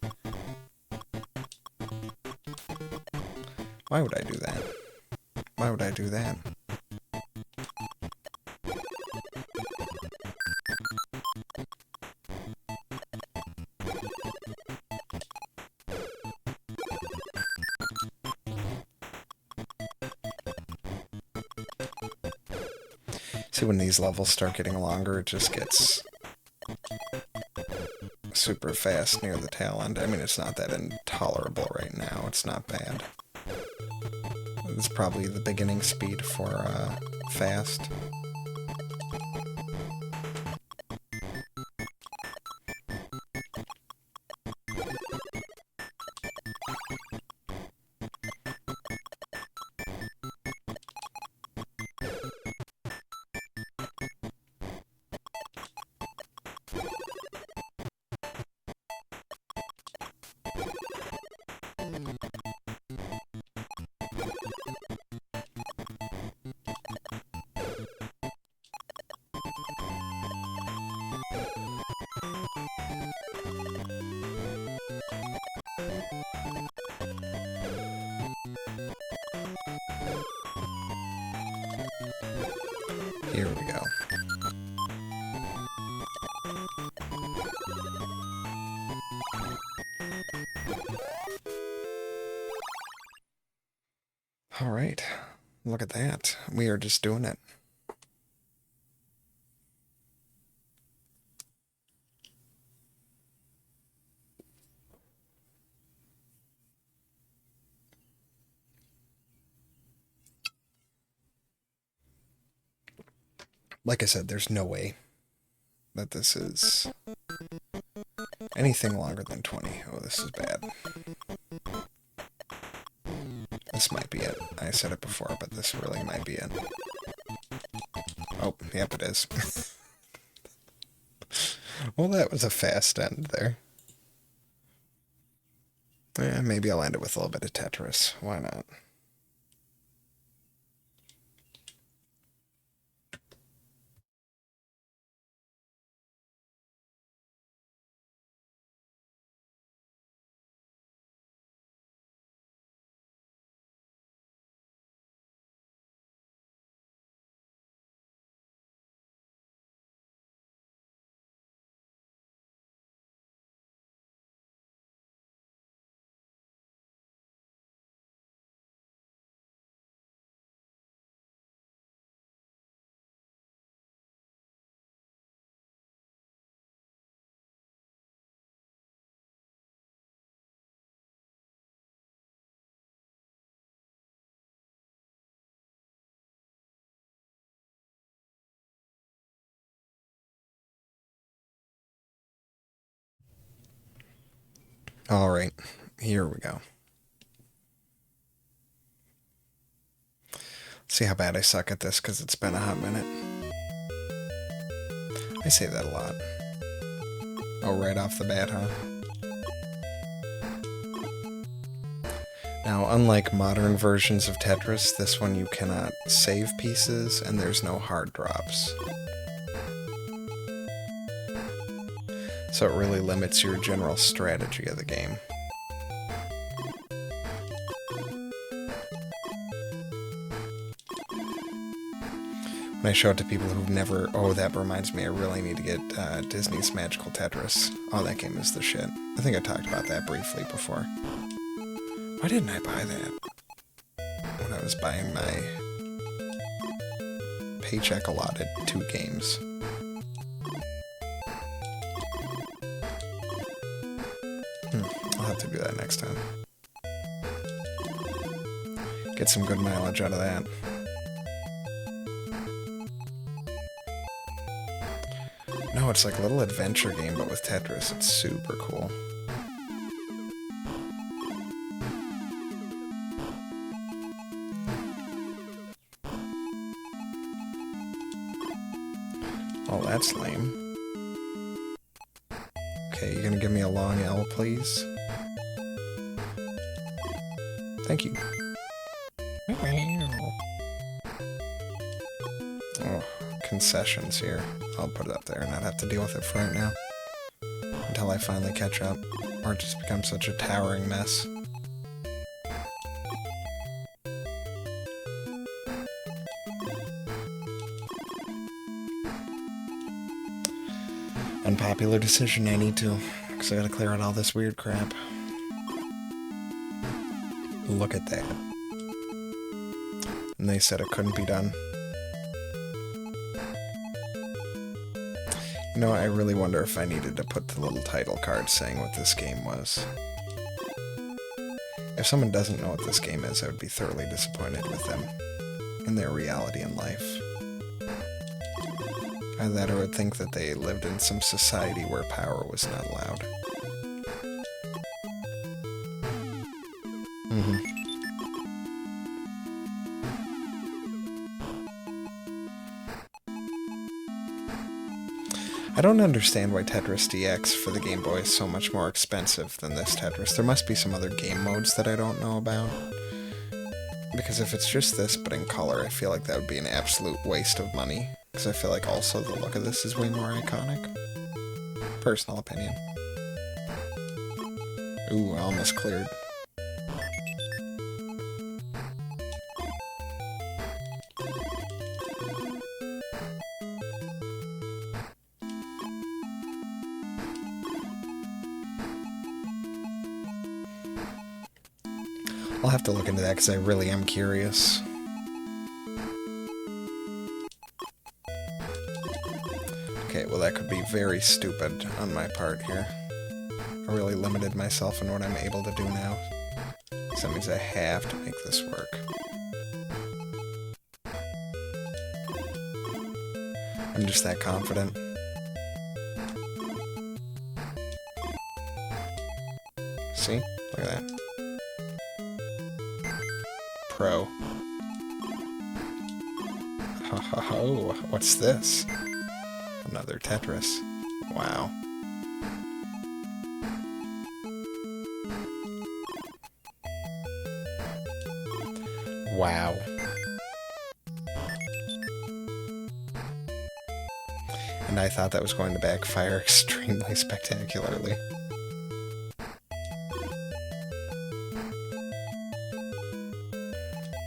Why would I do that? Why would I do that? See, when these levels start getting longer, it just gets super fast near the tail end. I mean, it's not that intolerable right now. It's not bad. It's probably the beginning speed for fast. Here we go. All right, look at that. We are just doing it. Like I said, there's no way that this is anything longer than 20. Oh, this is bad. This might be it. I said it before, but this really might be it. Oh, yep, it is. Well, that was a fast end there. Yeah, maybe I'll end it with a little bit of Tetris. Why not? All right, here we go. See how bad I suck at this because it's been a hot minute. I say that a lot. Oh, right off the bat, huh? Now, unlike modern versions of Tetris, this one you cannot save pieces and there's no hard drops. So it really limits your general strategy of the game. When I show it to people who've never... Oh, that reminds me, I really need to get Disney's Magical Tetris. Oh, that game is the shit. I think I talked about that briefly before. Why didn't I buy that? When I was buying my paycheck allotted 2 games. I'll have to do that next time. Get some good mileage out of that. No, it's like a little adventure game, but with Tetris. It's super cool. Oh, that's lame. Okay, you gonna give me a long L, please? Thank you. Oh, concessions here. I'll put it up there and not have to deal with it for right now. Until I finally catch up. Or it just becomes such a towering mess. Unpopular decision, I need to. Because I gotta clear out all this weird crap. Look at that. And they said it couldn't be done. You know, I really wonder if I needed to put the little title card saying what this game was. If someone doesn't know what this game is, I would be thoroughly disappointed with them and their reality in life. Either that, or I would think that they lived in some society where power was not allowed. I don't understand why Tetris DX for the Game Boy is so much more expensive than this Tetris. There must be some other game modes that I don't know about. Because if it's just this, but in color, I feel like that would be an absolute waste of money. Because I feel like also the look of this is way more iconic. Personal opinion. Ooh, I almost cleared. I'll have to look into that because I really am curious. Okay, well that could be very stupid on my part here. I really limited myself in what I'm able to do now. So that means I have to make this work. I'm just that confident. See? Look at that. Pro. Ho ho ho, what's this? Another Tetris. Wow. Wow. And I thought that was going to backfire extremely spectacularly.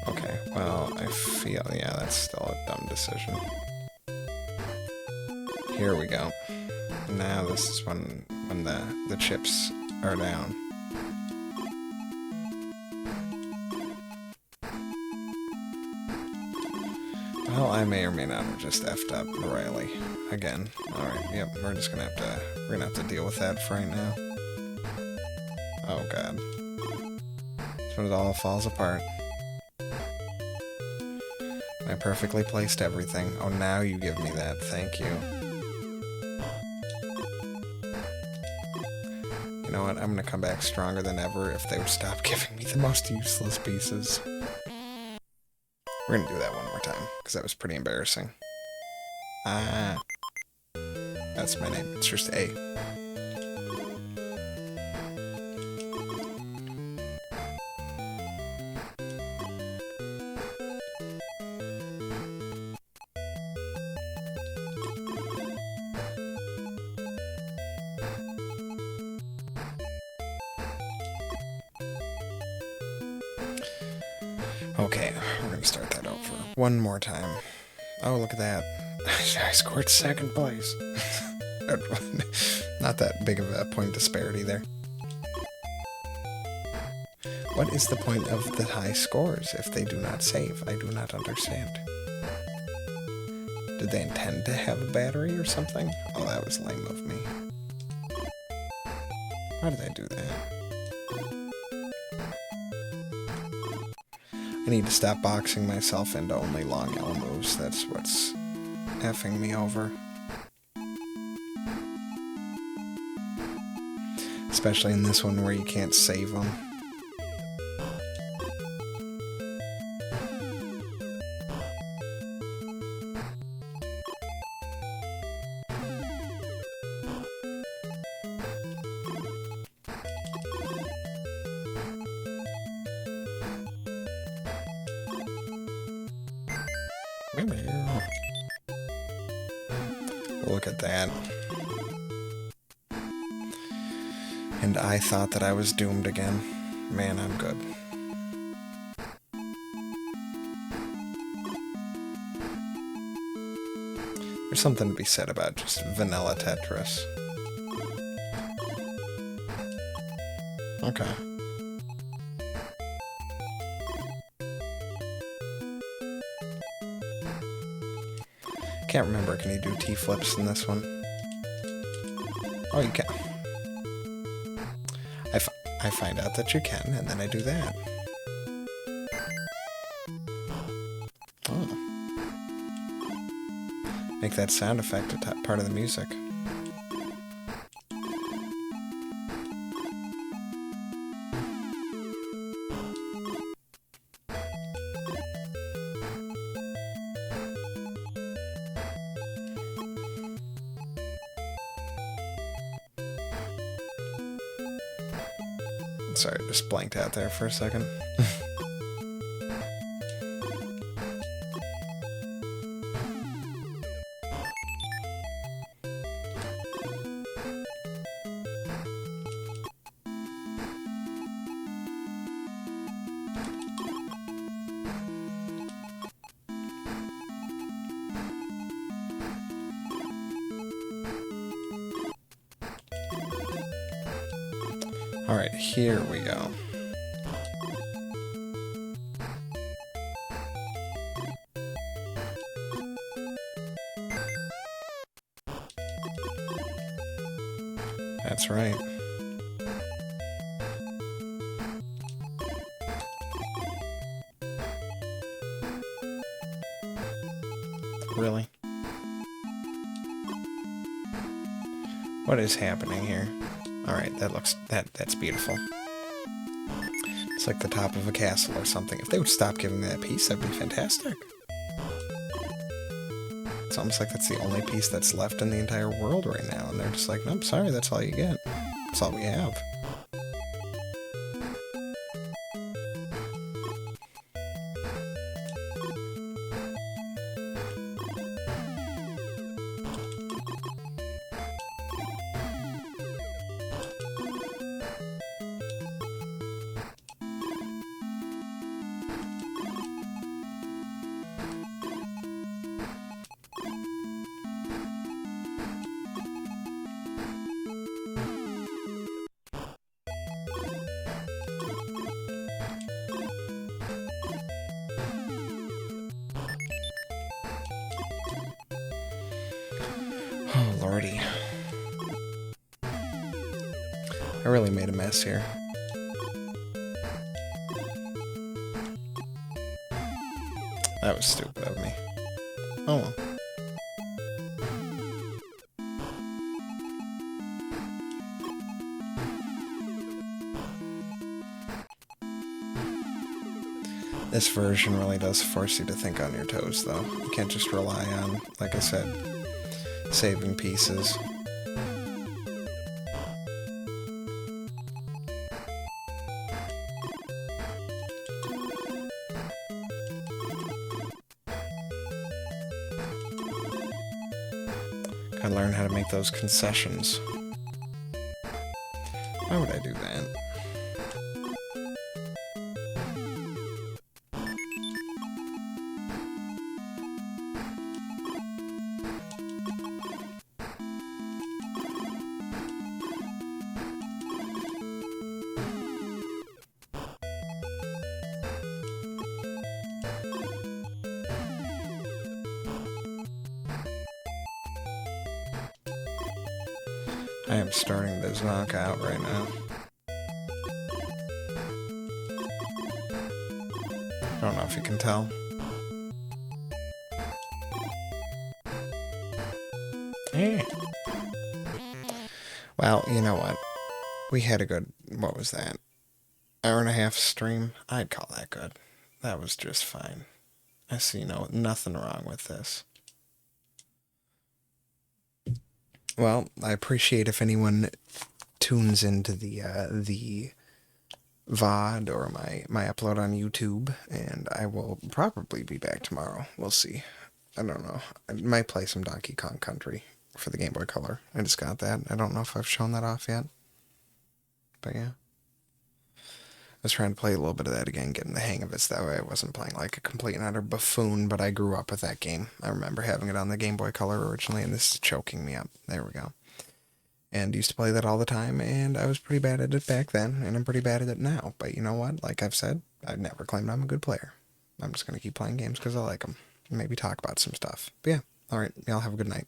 Okay, well, I feel, yeah, that's still a dumb decision. Here we go. Now this is when the chips are down. Well, I may or may not have just effed up royally again. Alright, yep, we're gonna have to deal with that for right now. Oh god. That's when it all falls apart. I perfectly placed everything. Oh, now you give me that. Thank you. You know what? I'm gonna come back stronger than ever if they would stop giving me the most useless pieces. We're gonna do that one more time, because that was pretty embarrassing. Ah. That's my name. It's just A. Okay, we're gonna start that over one more time. Oh, look at that. I scored second place. Not that big of a point disparity there. What is the point of the high scores if they do not save? I do not understand. Did they intend to have a battery or something? Oh, that was lame of me. Why did I do that? I need to stop boxing myself into only long L moves. That's what's effing me over. Especially in this one where you can't save them. Look at that. And I thought that I was doomed again. Man, I'm good. There's something to be said about just vanilla Tetris. Okay. Can't remember, can you do T-flips in this one? Oh, you can. I find out that you can, and then I do that. Oh. Make that sound effect a part of the music. Sorry, just blanked out there for a second. Alright, here we go. That's right. Really? What is happening here? Alright, that's beautiful. It's like the top of a castle or something. If they would stop giving me that piece, that'd be fantastic. It's almost like that's the only piece that's left in the entire world right now, and they're just like, nope, sorry, that's all you get. That's all we have. Oh, lordy. I really made a mess here. That was stupid of me. Oh well. This version really does force you to think on your toes, though. You can't just rely on, like I said, saving pieces. Gotta learn how to make those concessions. Why would I do that? I am starting to knock out right now. I don't know if you can tell. Eh. Well, you know what? We had a good, what was that? Hour and a half stream? I'd call that good. That was just fine. I see nothing wrong with this. Well, I appreciate if anyone tunes into the VOD or my upload on YouTube, and I will probably be back tomorrow. We'll see. I don't know. I might play some Donkey Kong Country for the Game Boy Color. I just got that. I don't know if I've shown that off yet. But yeah. I was trying to play a little bit of that again, getting the hang of it, so that way I wasn't playing like a complete and utter buffoon, but I grew up with that game. I remember having it on the Game Boy Color originally, and this is choking me up. There we go. And used to play that all the time, and I was pretty bad at it back then, and I'm pretty bad at it now. But you know what? Like I've said, I've never claimed I'm a good player. I'm just going to keep playing games because I like them. Maybe talk about some stuff. But yeah, alright, y'all have a good night.